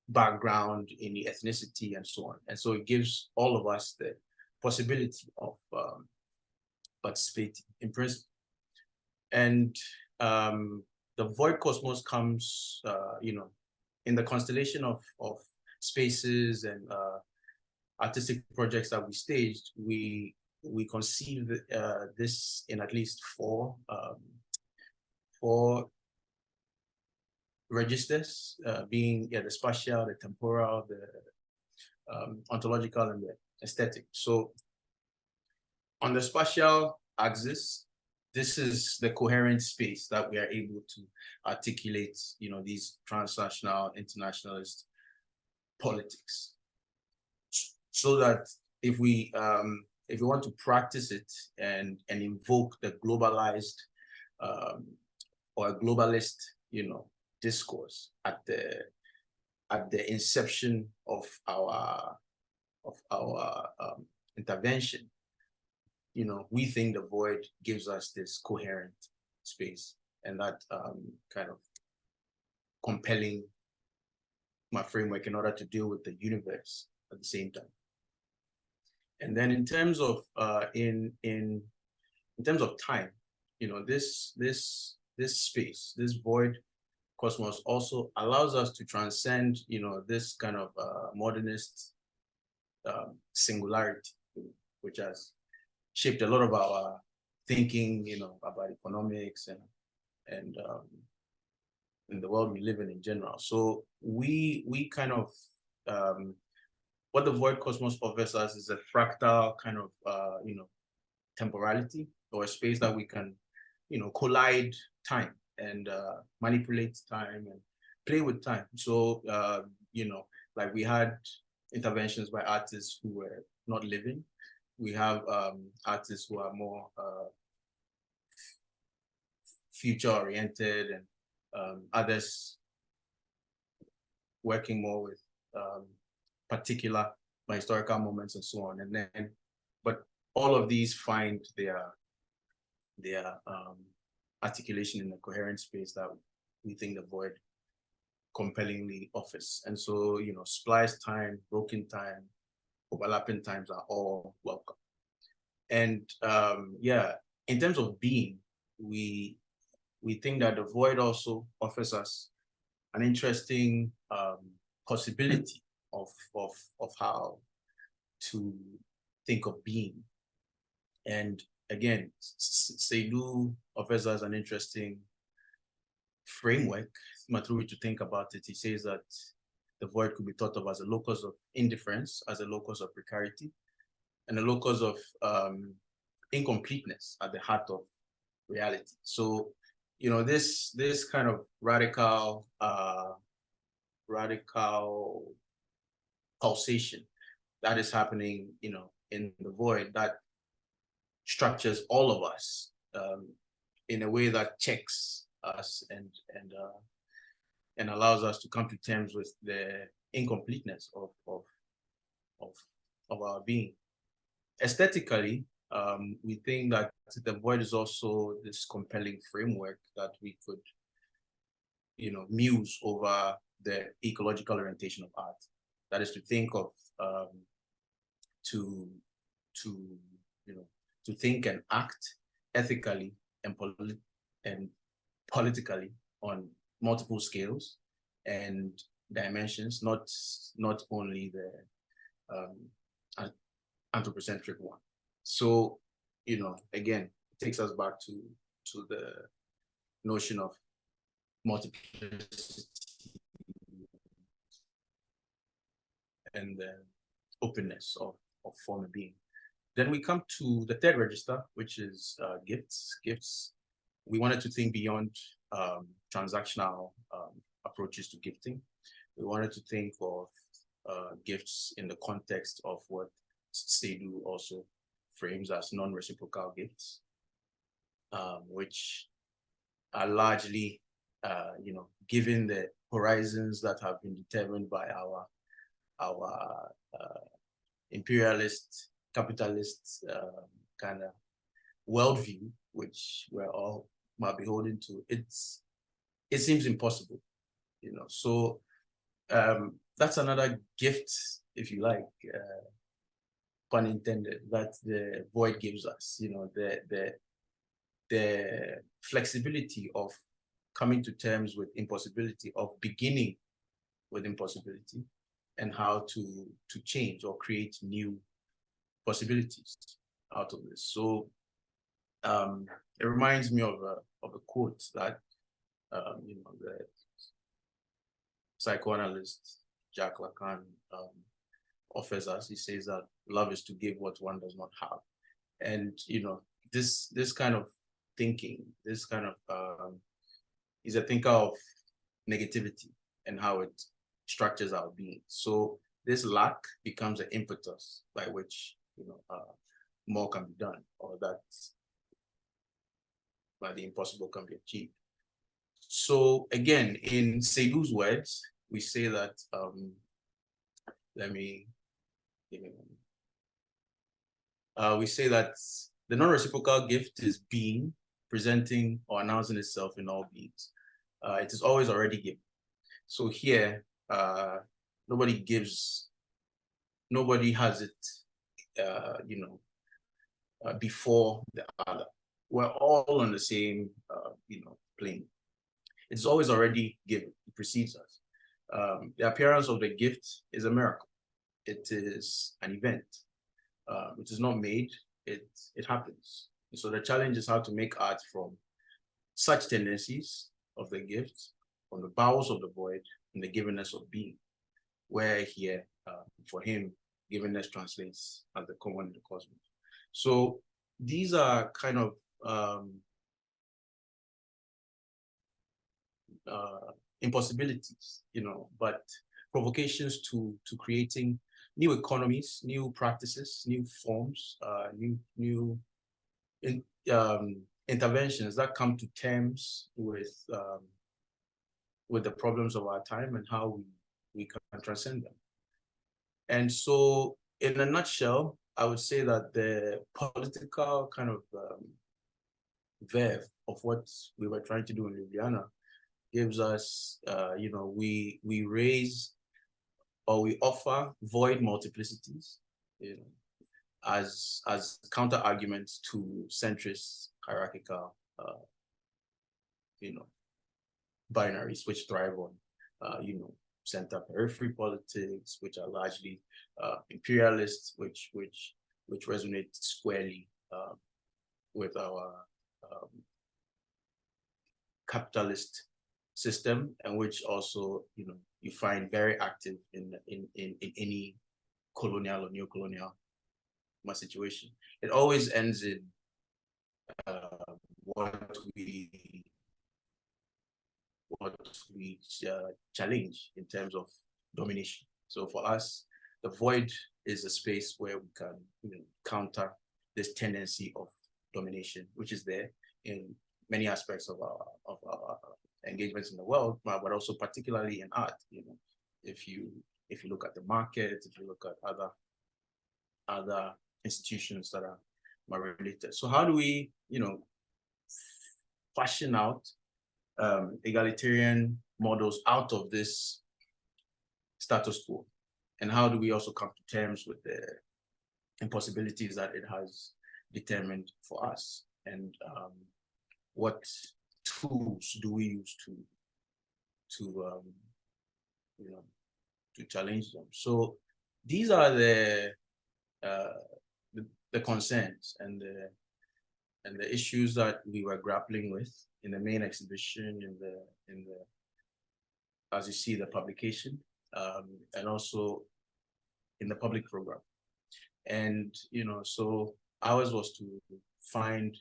background, any ethnicity, and so on. And so it gives all of us the possibility of participating in principle. And the void cosmos comes, in the constellation of spaces and artistic projects that we staged. We conceive this in at least four registers, being the spatial, the temporal, the ontological, and the aesthetic. So on the spatial axis, this is the coherent space that we are able to articulate, these transnational, internationalist politics. So that if we want to practice it and invoke the globalized or a globalist, discourse at the inception of our intervention, we think the void gives us this coherent space and that kind of compelling framework in order to deal with the universe at the same time. And then in terms of in terms of time, this space, this void cosmos also allows us to transcend, this kind of modernist singularity, which has shaped a lot of our thinking, about economics and in the world we live in general. So we kind of what the void cosmos offers us is a fractal kind of temporality, or a space that we can collide time and manipulate time and play with time. So like we had interventions by artists who were not living. We have artists who are more future-oriented, and others working more with particular historical moments and so on. And then, but all of these find their articulation in a coherent space that we think the void compellingly offers. And so, you know, splice time, broken time, overlapping times are all welcome. And yeah, in terms of being, we think that the void also offers us an interesting possibility of how to think of being. And again, Seydu offers us an interesting framework through which to think about it. He says that the void could be thought of as a locus of indifference, as a locus of precarity, and a locus of incompleteness at the heart of reality. So, you know, this kind of radical pulsation that is happening, you know, in the void, that structures all of us in a way that checks us and allows us to come to terms with the incompleteness of our being. Aesthetically, we think that the void is also this compelling framework that we could, you know, muse over the ecological orientation of art. That is to think of, to think and act ethically and politically on multiple scales and dimensions, not only the anthropocentric one. So, you know, again, it takes us back to the notion of multiplicity and the openness of form and being. Then we come to the third register, which is gifts. Gifts. We wanted to think beyond transactional approaches to gifting. We wanted to think of gifts in the context of what Seydu also frames as non-reciprocal gifts, which are largely, you know, given the horizons that have been determined by our imperialist, capitalist kind of worldview, which we're all beholden to. It seems impossible, you know. So that's another gift, if you like, pun intended, that the void gives us. You know, the flexibility of coming to terms with impossibility, of beginning with impossibility, and how to change or create new possibilities out of this. So it reminds me of a quote that you know, the psychoanalyst Jacques Lacan offers us. He says that love is to give what one does not have, and you know, this kind of thinking, this kind of is a thinker of negativity and how it structures our being. So this lack becomes an impetus by which, you know, more can be done, or that by the impossible can be achieved. So again, in Seydu's words, we say that we say that the non-reciprocal gift is being, presenting or announcing itself in all beings. It is always already given. So here, nobody has it, you know, before the other. We're all on the same, you know, plane. It's always already given. It precedes us. The appearance of the gift is a miracle. It is an event. It is not made. It happens. And so the challenge is how to make art from such tendencies of the gift, from the bowels of the void, and the givenness of being, where here, for him, givenness translates as the common in the cosmos. So these are kind of impossibilities, you know, but provocations to creating new economies, new practices, new forms, new interventions that come to terms with the problems of our time and how we can transcend them. And so, in a nutshell, I would say that the political kind of verve of what we were trying to do in Ljubljana gives us, we raise or we offer void multiplicities, as counter arguments to centrist hierarchical, binaries which thrive on, center periphery politics, which are largely imperialist, which resonate squarely with our capitalist system, and which also you find very active in any colonial or neo-colonial situation. It always ends in what we challenge in terms of domination. So for us, the void is a space where we can counter this tendency of domination, which is there in many aspects of our engagements in the world, but also particularly in art. If you look at the market, if you look at other institutions that are more related. So how do we, fashion out egalitarian models out of this status quo? And how do we also come to terms with the impossibilities that it has determined for us? And what tools do we use to challenge them? So these are the concerns and the issues that we were grappling with in the main exhibition, in the as you see, the publication, and also in the public program. And so ours was to find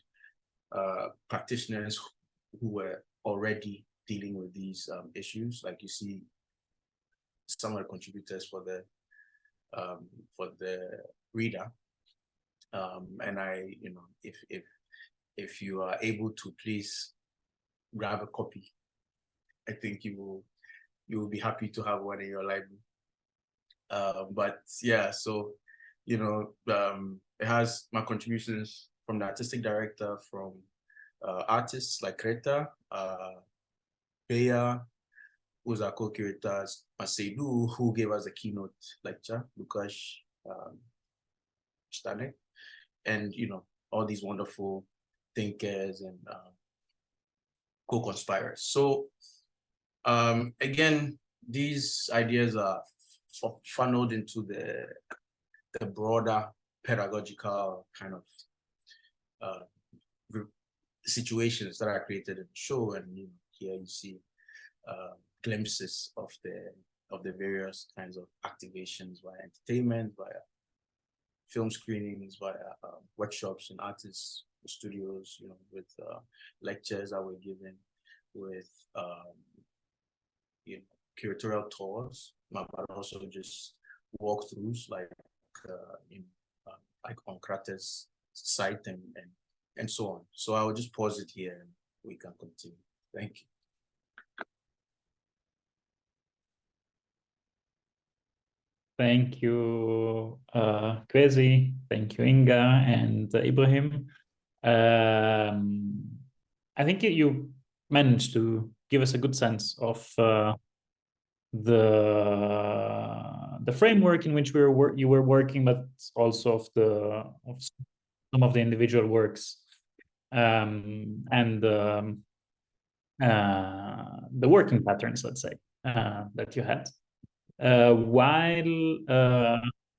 practitioners who were already dealing with these issues. Like you see, some of the contributors for the reader. And if you are able to, please grab a copy. I think you will be happy to have one in your library. But yeah, so it has my contributions from the artistic director, from artists like Kreta, Bea, who's our co-curator, Maseidu, who gave us a keynote lecture, Lukash Stanek, and all these wonderful thinkers and co-conspirers. So again, these ideas are funneled into the broader pedagogical kind of situations that are created in the show, and here you see glimpses of the various kinds of activations via entertainment, via film screenings, via workshops in artists studios, with lectures that were given, with curatorial tours, but also just walkthroughs like on Krater's site and so on. So I will just pause it here and we can continue. Thank you. Thank you, Kwasi. Thank you, Inga and Ibrahim. I think you managed to give us a good sense of the framework in which you were working, but also of some of the individual works, and the working patterns, let's say, that you had. While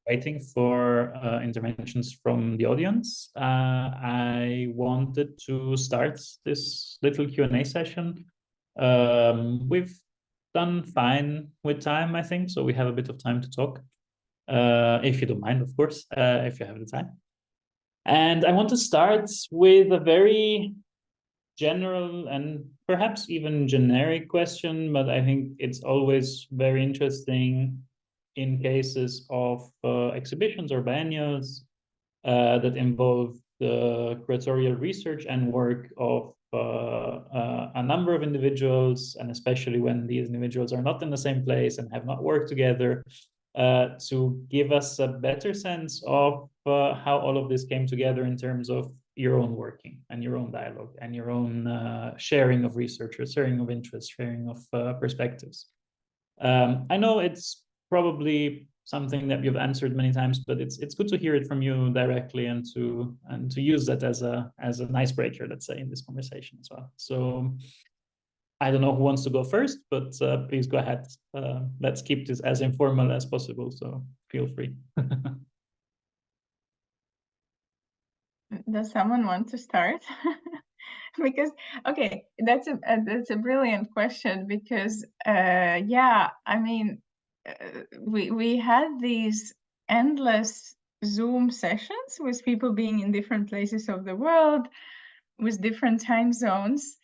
waiting for interventions from the audience, I wanted to start this little Q&A session. We've done fine with time, I think, so we have a bit of time to talk, if you don't mind, of course, if you have the time. And I want to start with a very general and perhaps even generic question, but I think it's always very interesting in cases of exhibitions or biennials that involve the curatorial research and work of a number of individuals, and especially when these individuals are not in the same place and have not worked together, to give us a better sense of how all of this came together in terms of your own working and your own dialogue and your own sharing of research, or sharing of interests, sharing of perspectives. I know it's probably something that you've answered many times, but it's good to hear it from you directly, and to use that as an icebreaker, let's say, in this conversation as well. So I don't know who wants to go first, but please go ahead. Let's keep this as informal as possible, so feel free. Does someone want to start? Because, okay, that's a brilliant question, because yeah, I mean, we had these endless Zoom sessions with people being in different places of the world, with different time zones,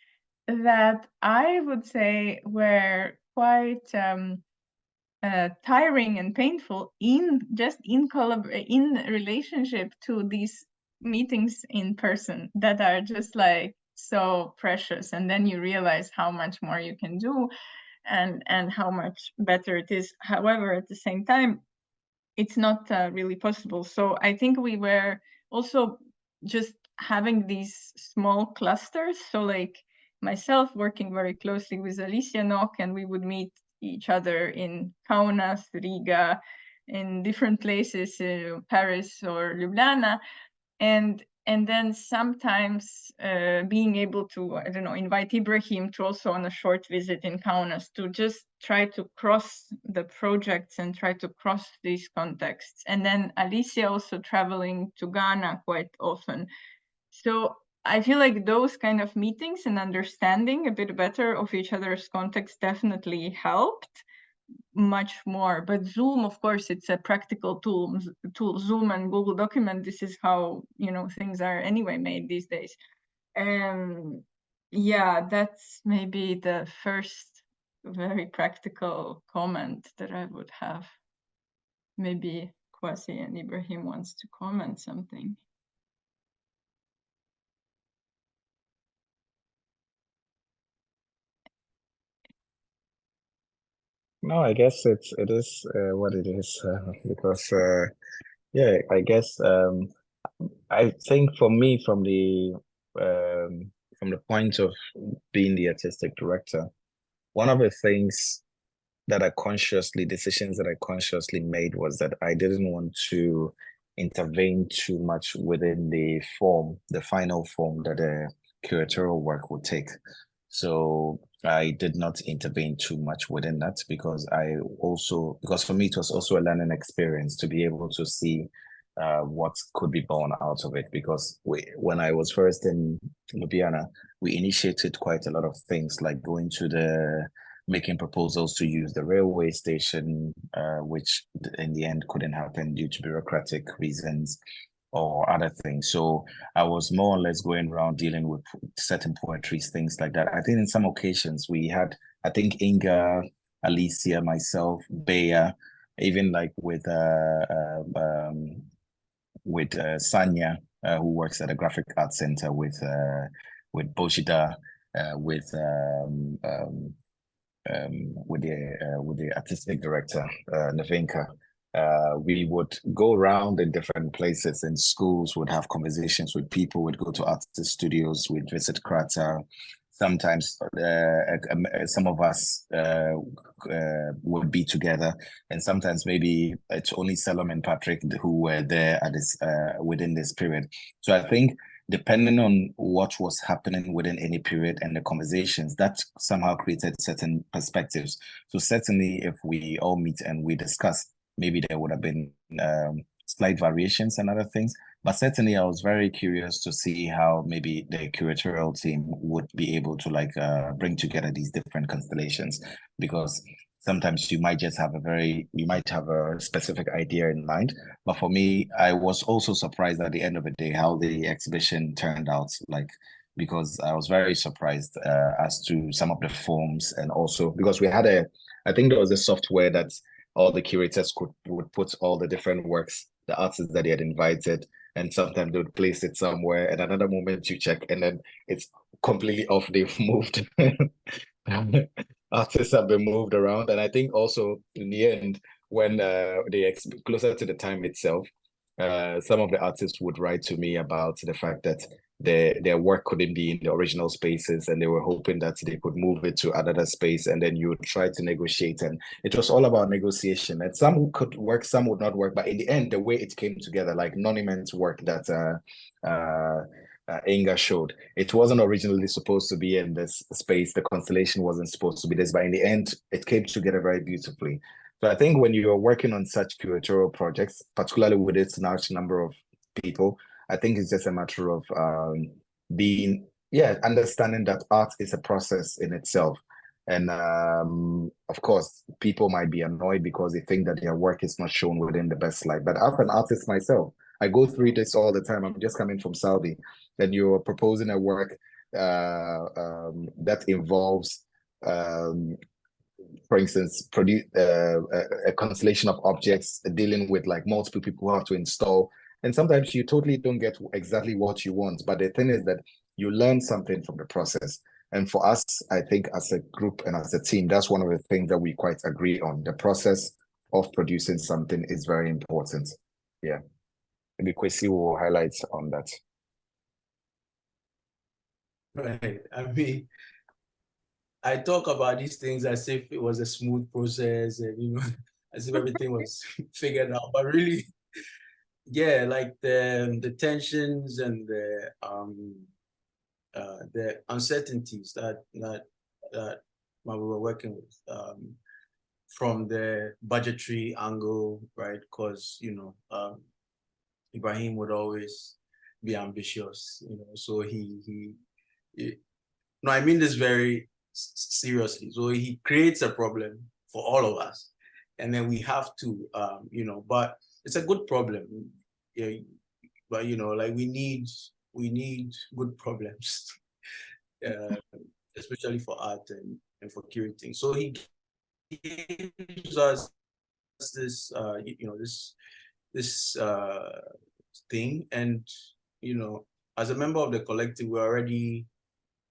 that I would say were quite tiring and painful in relationship to these meetings in person that are just like so precious. And then you realize how much more you can do, and how much better it is. However, at the same time, it's not really possible. So I think we were also just having these small clusters. So like myself working very closely with Alicia Nock, and we would meet each other in Kaunas, Riga, in different places, Paris or Ljubljana, and then sometimes being able to, I don't know, invite Ibrahim to also on a short visit in Kaunas, to just try to cross the projects and try to cross these contexts. And then Alicia also traveling to Ghana quite often. So I feel like those kind of meetings and understanding a bit better of each other's context definitely helped much more. But Zoom, of course, it's a practical tool. Zoom and Google Document, this is how, you know, things are anyway made these days. Yeah, that's maybe the first very practical comment that I would have. Maybe Kwasi and Ibrahim wants to comment something. No, I guess it is what it is, because yeah, I guess I think for me, from the point of being the artistic director, one of the things that decisions that I consciously made was that I didn't want to intervene too much within the final form that the curatorial work would take. So I did not intervene too much within that, because for me, it was also a learning experience to be able to see what could be born out of it. Because when I was first in Ljubljana, we initiated quite a lot of things, like making proposals to use the railway station, which in the end couldn't happen due to bureaucratic reasons or other things. So I was more or less going around dealing with certain poetries, things like that. I think in some occasions we had, I think Inga, Alicia, myself, Bea, even like with Sanya, who works at a graphic arts center, with Bojida, with the artistic director, Nevenka. We would go around in different places, in schools, would have conversations with people, would go to artist studios, we'd visit Krakow. Sometimes some of us would be together, and sometimes maybe it's only Salom and Patrick who were there at this within this period. So I think, depending on what was happening within any period and the conversations, that somehow created certain perspectives. So certainly if we all meet and we discuss, maybe there would have been slight variations and other things. But certainly I was very curious to see how maybe the curatorial team would be able to bring together these different constellations, because sometimes you might have a specific idea in mind. But for me, I was also surprised at the end of the day how the exhibition turned out, because I was very surprised as to some of the forms, and also because I think there was a software that all the curators would put all the different works, the artists that they had invited, and sometimes they would place it somewhere, and another moment you check, and then it's completely off. They've moved. Artists have been moved around, and I think also in the end, when they closer to the time itself, some of the artists would write to me about the fact that their work couldn't be in the original spaces, and they were hoping that they could move it to another space, and then you would try to negotiate. And it was all about negotiation, and some could work, some would not work, but in the end, the way it came together, like Noniment's work that Inga showed, it wasn't originally supposed to be in this space, the constellation wasn't supposed to be this, but in the end, it came together very beautifully. So I think when you are working on such curatorial projects, particularly with its large number of people, I think it's just a matter of understanding that art is a process in itself. And of course, people might be annoyed because they think that their work is not shown within the best light. But as an artist myself, I go through this all the time. I'm just coming from Saudi, and you're proposing a work that involves for instance, produce a constellation of objects dealing with like multiple people who have to install. And sometimes you totally don't get exactly what you want. But the thing is that you learn something from the process. And for us, I think as a group and as a team, that's one of the things that we quite agree on. The process of producing something is very important. Yeah. Maybe Kwasi will highlight on that. Right. I mean, I talk about these things as if it was a smooth process and, as if everything was figured out. But really, yeah, like the tensions and the uncertainties that we were working with from the budgetary angle, right? Because, Ibrahim would always be ambitious, so no, I mean this very seriously. So he creates a problem for all of us, and then we have to, but it's a good problem. Yeah, but like we need good problems, especially for art and for curating. So he gives us this, this thing, and as a member of the collective, we're already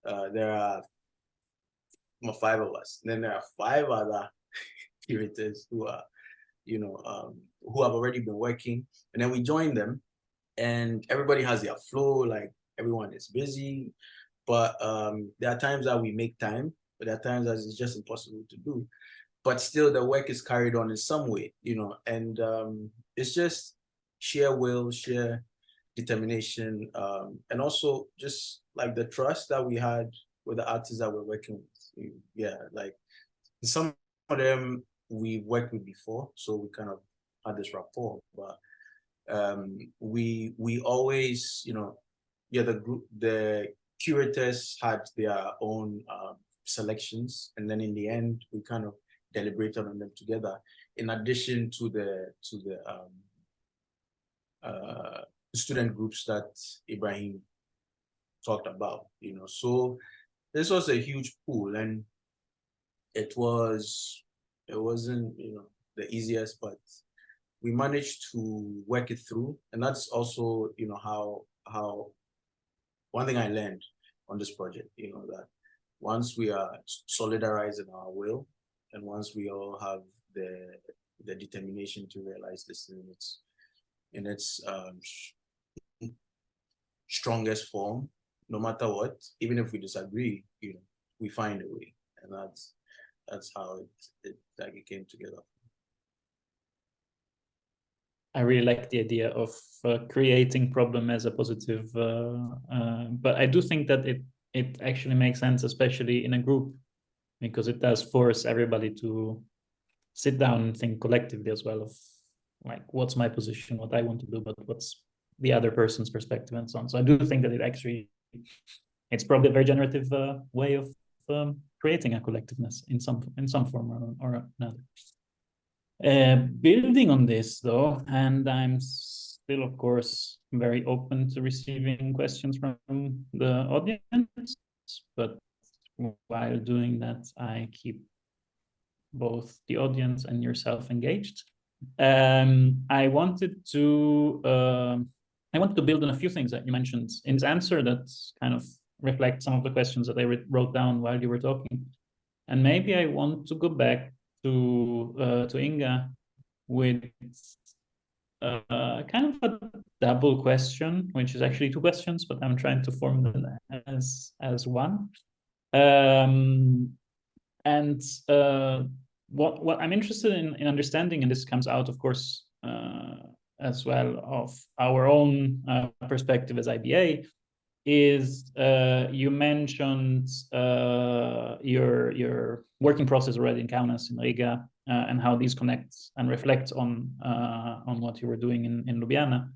there are 5 of us. Then there are 5 other curators who are, who have already been working, and then we join them, and everybody has their flow. Like everyone is busy, but there are times that we make time, but there are times that it's just impossible to do. But still, the work is carried on in some way, and it's just sheer will, sheer determination, and also just like the trust that we had with the artists that we're working with. Yeah, like some of them we worked with before, so we kind of had this rapport. But we always, the curators had their own selections, and then in the end we kind of deliberated on them together. In addition to the student groups that Ibrahim talked about, so this was a huge pool, and it wasn't, the easiest, but we managed to work it through. And that's also, how one thing I learned on this project, that once we are solidarizing our will, and once we all have the determination to realize this in its strongest form, no matter what, even if we disagree, we find a way, and that's how it came together. I really like the idea of creating problem as a positive, but I do think that it actually makes sense, especially in a group, because it does force everybody to sit down and think collectively as well of like, what's my position, what I want to do, but what's the other person's perspective, and so on. So I do think that it's probably a very generative way of creating a collectiveness in some form or another. Building on this though, and I'm still of course very open to receiving questions from the audience, but while doing that, I keep both the audience and yourself engaged. I wanted to I want to build on a few things that you mentioned in this answer that kind of reflect some of the questions that I wrote down while you were talking. And maybe I want to go back to Inga with kind of a double question, which is actually two questions, but I'm trying to form them as one. What I'm interested in understanding, and this comes out, of course, as well of our own perspective as IBA, is you mentioned your working process already in Kaunas, in Riga, and how these connect and reflect on what you were doing in Ljubljana.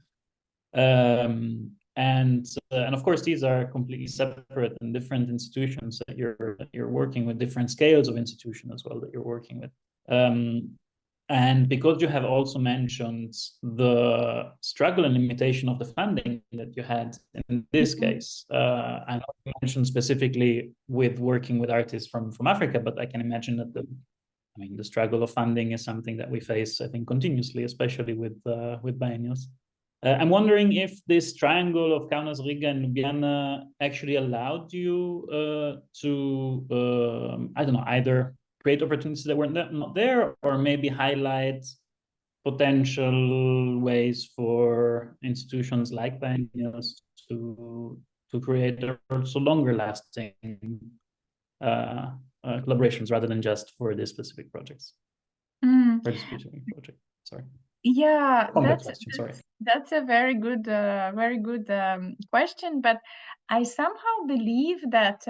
And of course, these are completely separate and different institutions that you're working with, different scales of institution as well that you're working with. And because you have also mentioned the struggle and limitation of the funding that you had in this case, and you mentioned specifically with working with artists from Africa, but I can imagine that the struggle of funding is something that we face, I think, continuously, especially with biennials. I'm wondering if this triangle of Kaunas, Riga, and Ljubljana actually allowed you to, I don't know, either create opportunities that were not there, or maybe highlight potential ways for institutions like biennials to create also longer-lasting collaborations rather than just for this specific projects. For this specific project. Sorry. Yeah, that's a very good question, but I somehow believe that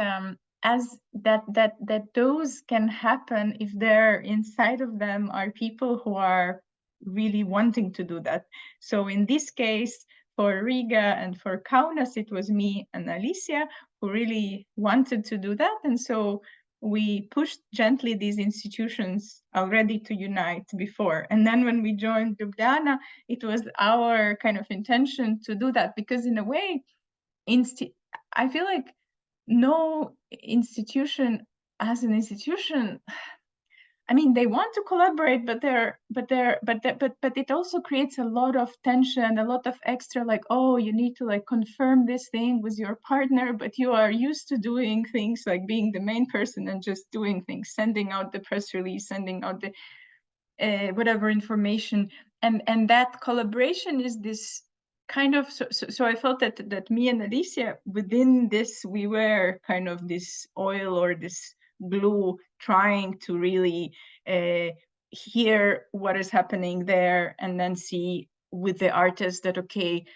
that those can happen if there inside of them are people who are really wanting to do that. So in this case, for Riga and for Kaunas, it was me and Alicia who really wanted to do that, and so we pushed gently these institutions already to unite before. And then when we joined Ljubljana, it was our kind of intention to do that, because in a way, I feel like no institution as an institution, I mean, they want to collaborate, but it also creates a lot of tension, a lot of extra, like, oh, you need to like confirm this thing with your partner, but you are used to doing things like being the main person and just doing things, sending out the press release, sending out the whatever information, and that collaboration is this kind of so I felt that me and Alicia, within this, we were kind of this oil or this glue, trying to really hear what is happening there, and then see with the artist that, okay,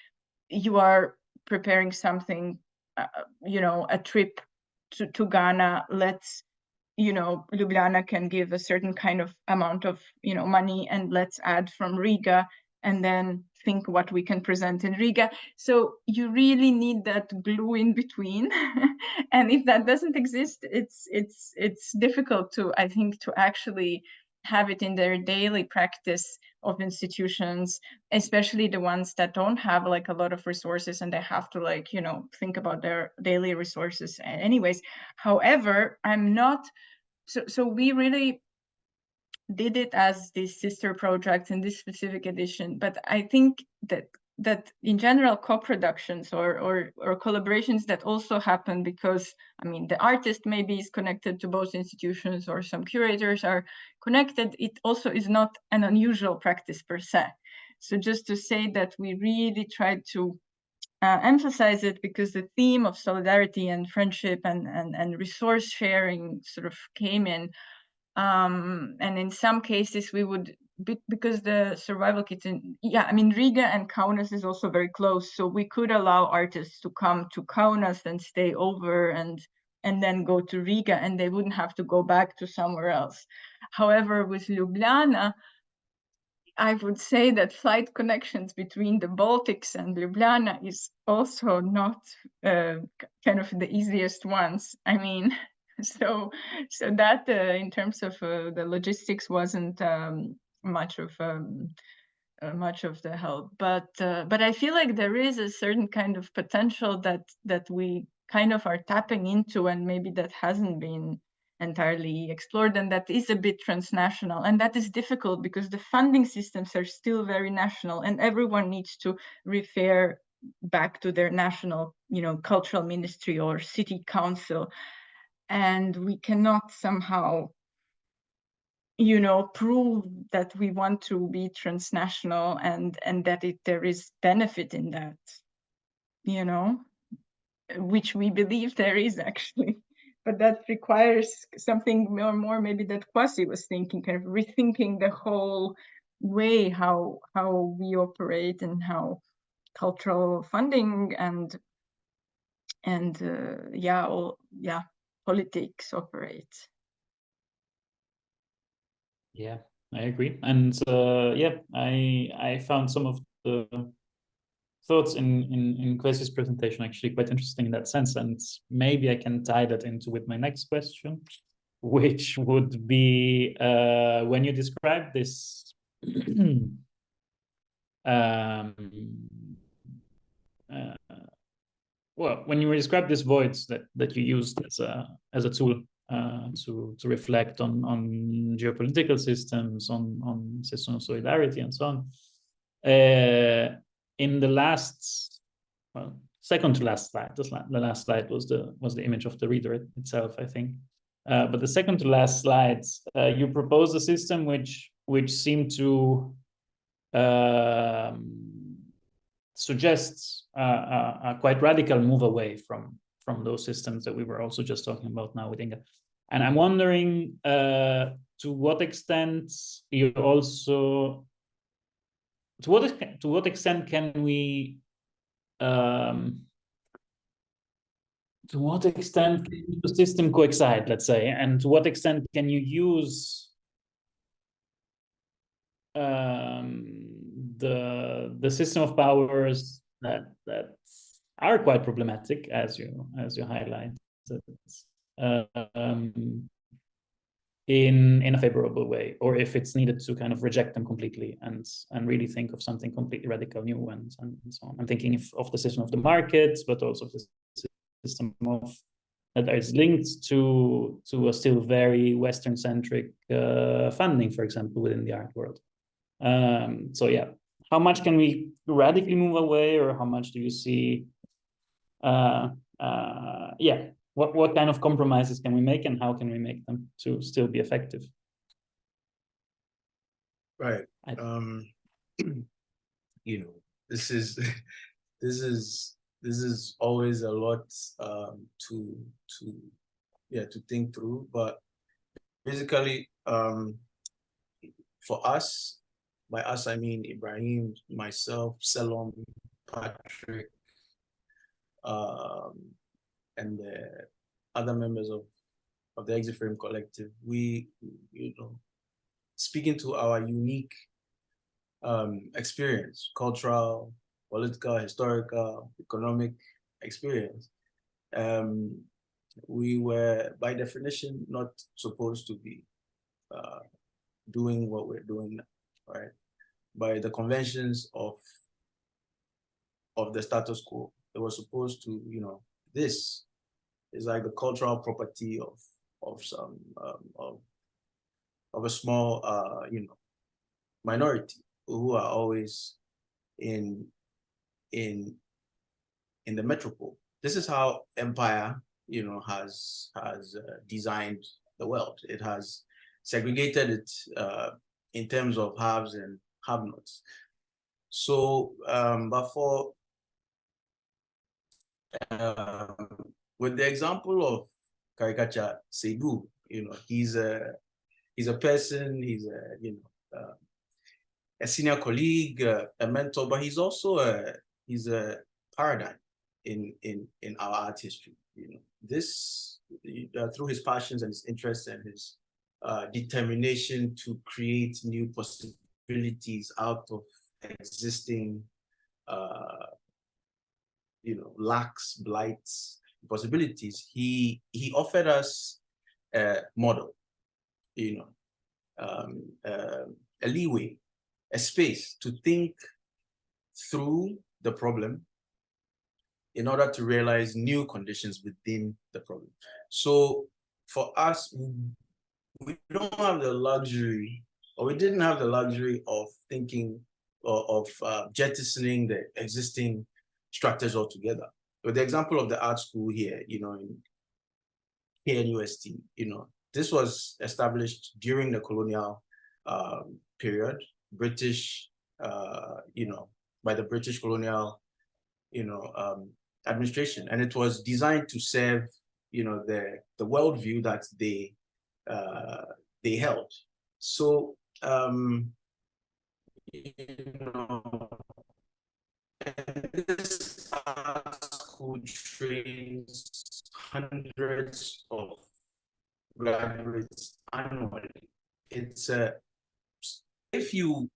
you are preparing something, a trip to Ghana, let's, Ljubljana can give a certain kind of amount of, money, and let's add from Riga, and then think what we can present in Riga. So you really need that glue in between. And if that doesn't exist, it's difficult to, I think, to actually have it in their daily practice of institutions, especially the ones that don't have like a lot of resources, and they have to like, think about their daily resources anyways. However, I'm not, so we really did it as this sister project in this specific edition, but I think that in general, co-productions or collaborations that also happen because, I mean, the artist maybe is connected to both institutions, or some curators are connected, it also is not an unusual practice per se. So just to say that we really tried to emphasize it, because the theme of solidarity and friendship and resource sharing sort of came in. And in some cases we would, because the survival kits Riga and Kaunas is also very close, so we could allow artists to come to Kaunas and stay over and then go to Riga, and they wouldn't have to go back to somewhere else. However, with Ljubljana, I would say that flight connections between the Baltics and Ljubljana is also not kind of the easiest ones. I mean, so that in terms of the logistics wasn't much of the help. But I feel like there is a certain kind of potential that we kind of are tapping into, and maybe that hasn't been entirely explored, and that is a bit transnational, and that is difficult because the funding systems are still very national, and everyone needs to refer back to their national, cultural ministry or city council, and we cannot somehow, prove that we want to be transnational and that there is benefit in that, which we believe there is actually. But that requires something more maybe that Kwasi was thinking, kind of rethinking the whole way how we operate and how cultural funding and politics operate. Yeah, I agree. And I found some of the thoughts in Kwasi's presentation actually quite interesting in that sense. And maybe I can tie that into with my next question, which would be when you describe this well, when you describe these voids that you used as a tool to reflect on geopolitical systems, on system of solidarity, and so on. In the last, second to last slide, the last slide was the image of the reader itself, I think. But the second to last slides, you propose a system which seemed to suggests a quite radical move away from those systems that we were also just talking about now with Inga. And I'm wondering to what extent you also, to what extent can we, to what extent can the system coexist, let's say, and to what extent can you use the system of powers that are quite problematic, as you highlight, in a favorable way, or if it's needed to kind of reject them completely and really think of something completely radical new and so on. I'm thinking of the system of the markets, but also the system of that is linked to a still very Western-centric funding, for example, within the art world. So yeah, how much can we radically move away, or how much do you see? What kind of compromises can we make, and how can we make them to still be effective? Right. This is always a lot to think through, but basically for us, by us I mean Ibrahim, myself, Selom, Patrick, and the other members of the Exit Frame Collective, we, speaking to our unique experience, cultural, political, historical, economic experience, we were by definition not supposed to be doing what we're doing now, right? By the conventions of the status quo, they were supposed to, this is like the cultural property of some of a small minority who are always in the metropole. This is how empire has designed the world. It has segregated it in terms of haves and have-nots. So but for with the example of caricature Seibu, he's a person, he's a senior colleague, a mentor, but he's also a paradigm in our art history. This through his passions and his interests and his determination to create new possibilities out of existing lacks, blights, possibilities. He offered us a model, a leeway, a space to think through the problem in order to realize new conditions within the problem. So for us, we don't have the luxury, or we didn't have the luxury of thinking or of jettisoning the existing structures altogether. With the example of the art school here, you know, in KNUST, you know, this was established during the colonial period, British, you know, by the British colonial, you know, administration, and it was designed to serve, you know, the worldview that they held. So, you know, this art school trains hundreds of graduates annually. It's if you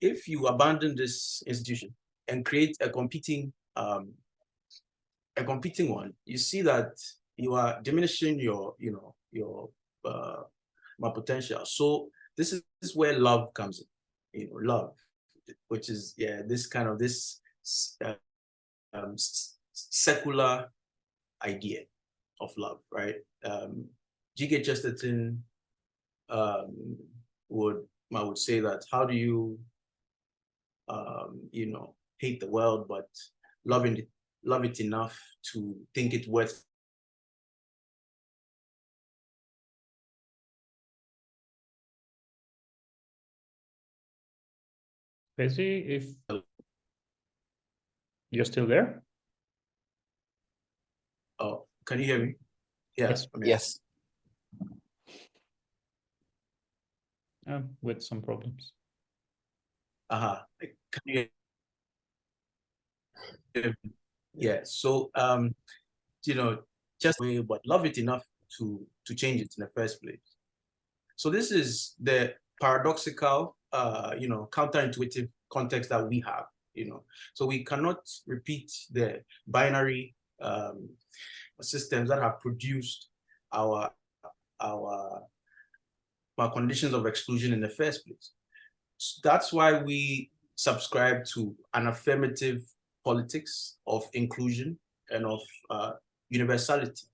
abandon this institution and create a competing one, you see that you are diminishing your my potential. So this is where love comes in, you know, love, which is this kind of secular idea of love, right? G.K. Chesterton would say that, how do you you know, hate the world but love it enough to think it worth Kwasi, if you're still there? Oh, can you hear me? Yeah. Yes. Okay. Yes. With some problems. Can you hear me? Yeah. So you know, just but love it enough to change it in the first place. So this is the paradoxical, you know, counterintuitive context that we have, you know. So we cannot repeat the binary systems that have produced our conditions of exclusion in the first place. So that's why we subscribe to an affirmative politics of inclusion and of universality.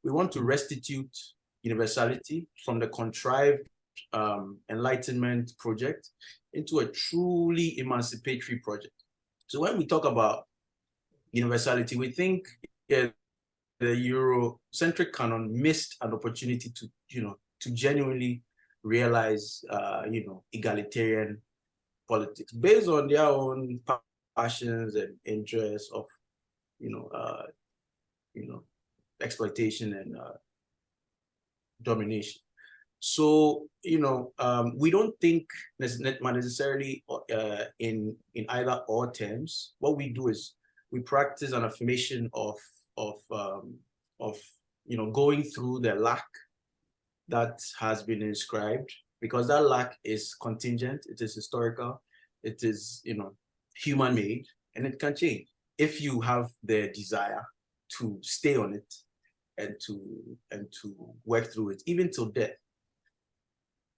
We want to restitute universality from the contrived Enlightenment project into a truly emancipatory project. So when we talk about universality, we think the Eurocentric canon missed an opportunity to, you know, to genuinely realize, you know, egalitarian politics based on their own passions and interests of, you know, exploitation and domination. So, you know, we don't think necessarily in either or terms. What we do is we practice an affirmation of you know, going through the lack that has been inscribed, because that lack is contingent, it is historical, it is, you know, human-made, and it can change if you have the desire to stay on it and to work through it, even till death.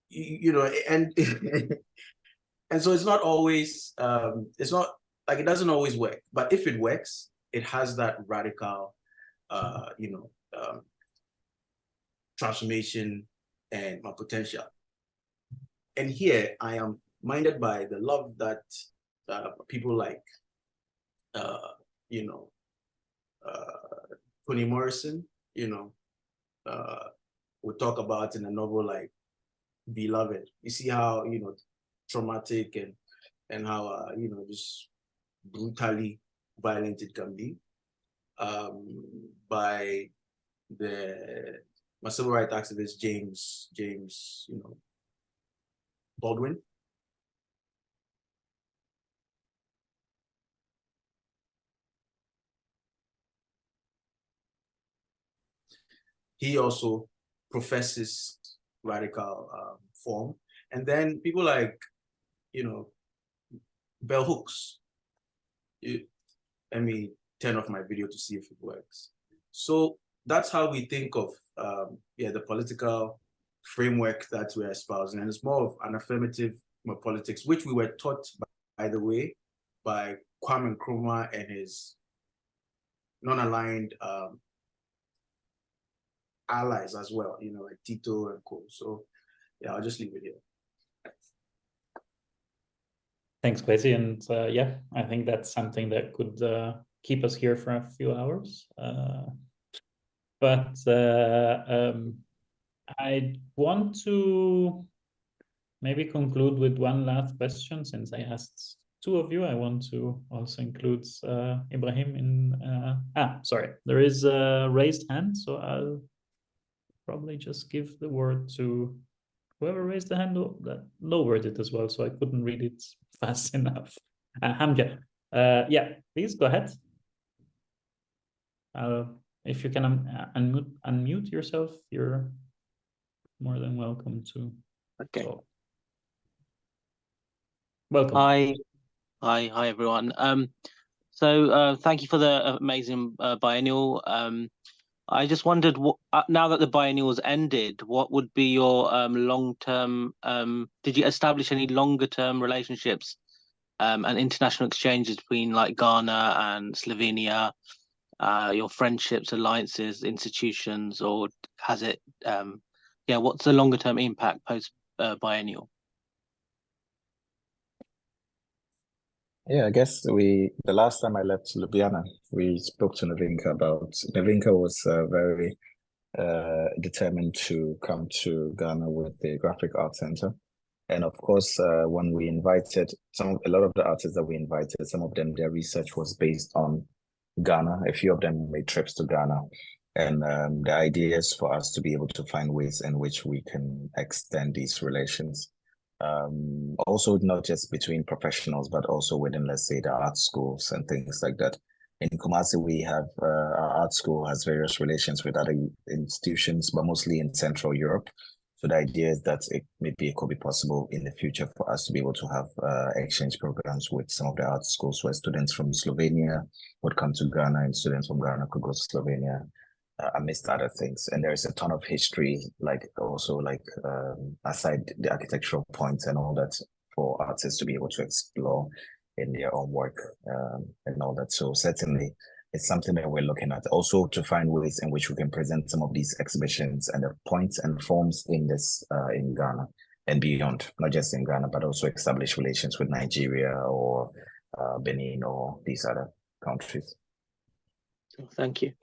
You know, and and so it's not always it's not like it doesn't always work, but if it works, it has that radical you know, transformation and my potential. And here I am minded by the love that people like you know, Toni Morrison, you know, would talk about in a novel like Beloved. You see how, you know, traumatic and how you know, just brutally violent it can be, by my civil rights activist James, you know, Baldwin. He also professes radical form. And then people like, you know, bell hooks. Let me turn off my video to see if it works. So that's how we think of the political framework that we're espousing. And it's more of an affirmative politics, which we were taught, by the way, by Kwame Nkrumah and his non-aligned allies as well, you know, like Tito and co. So yeah, I'll just leave it here. Thanks, Kwasi. And yeah, I think that's something that could keep us here for a few hours. But I want to maybe conclude with one last question, since I asked two of you. I want to also include Ibrahim in. Sorry, there is a raised hand, so I'll probably just give the word to whoever raised the hand that lowered it as well, so I couldn't read it fast enough. Hamja, yeah, please go ahead. If you can unmute yourself, you're more than welcome to. Okay. So, welcome. Hi everyone. So thank you for the amazing biennial. I just wondered, now that the biennial has ended, what would be your long-term? Did you establish any longer-term relationships and international exchanges between like Ghana and Slovenia? Your friendships, alliances, institutions, or has it? Yeah, what's the longer-term impact post biennial? Yeah, I guess the last time I left Ljubljana, we spoke to Nevenka about. Nevenka was very determined to come to Ghana with the Graphic Arts Center. And of course, when we invited a lot of the artists that we invited, some of them, their research was based on Ghana. A few of them made trips to Ghana. And the idea is for us to be able to find ways in which we can extend these relations. Also not just between professionals, but also within, let's say, the art schools and things like that. In Kumasi, we have our art school has various relations with other institutions, but mostly in Central Europe. So the idea is that it could be possible in the future for us to be able to have exchange programs with some of the art schools where students from Slovenia would come to Ghana and students from Ghana could go to Slovenia. Amidst other things, and there's a ton of history, like also like aside the architectural points and all that, for artists to be able to explore in their own work and all that. So certainly it's something that we're looking at, also to find ways in which we can present some of these exhibitions and the points and forms in this in Ghana and beyond, not just in Ghana, but also establish relations with Nigeria or Benin or these other countries. Thank you.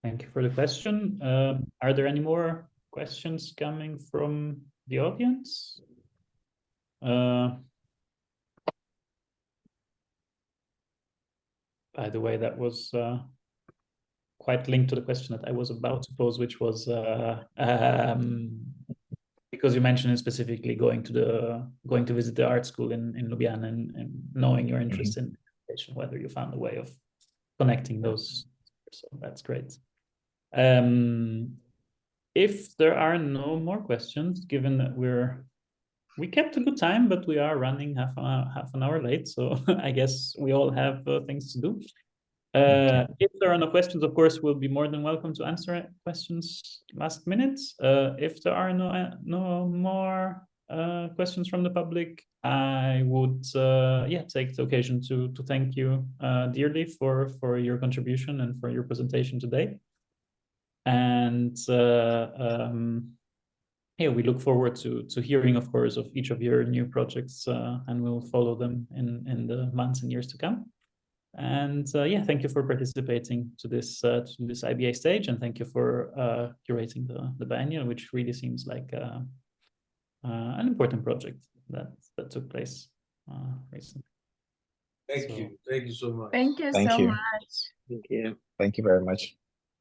Thank you for the question. Are there any more questions coming from the audience? By the way, that was quite linked to the question that I was about to pose, which was because you mentioned specifically going to visit the art school in Ljubljana and knowing your interest in education, whether you found a way of connecting those. So that's great. If there are no more questions, given that we kept a good time, but we are running half an hour late, so I guess we all have things to do. If there are no questions, of course, we'll be more than welcome to answer questions last minute. If there are no more questions from the public, I would take the occasion to thank you dearly for your contribution and for your presentation today. And we look forward to hearing, of course, of each of your new projects, and we'll follow them in the months and years to come. And thank you for participating to this IBA stage, and thank you for curating the biennial, which really seems like an important project that took place recently. Thank you so much. Thank you so much. Thank you. Thank you very much.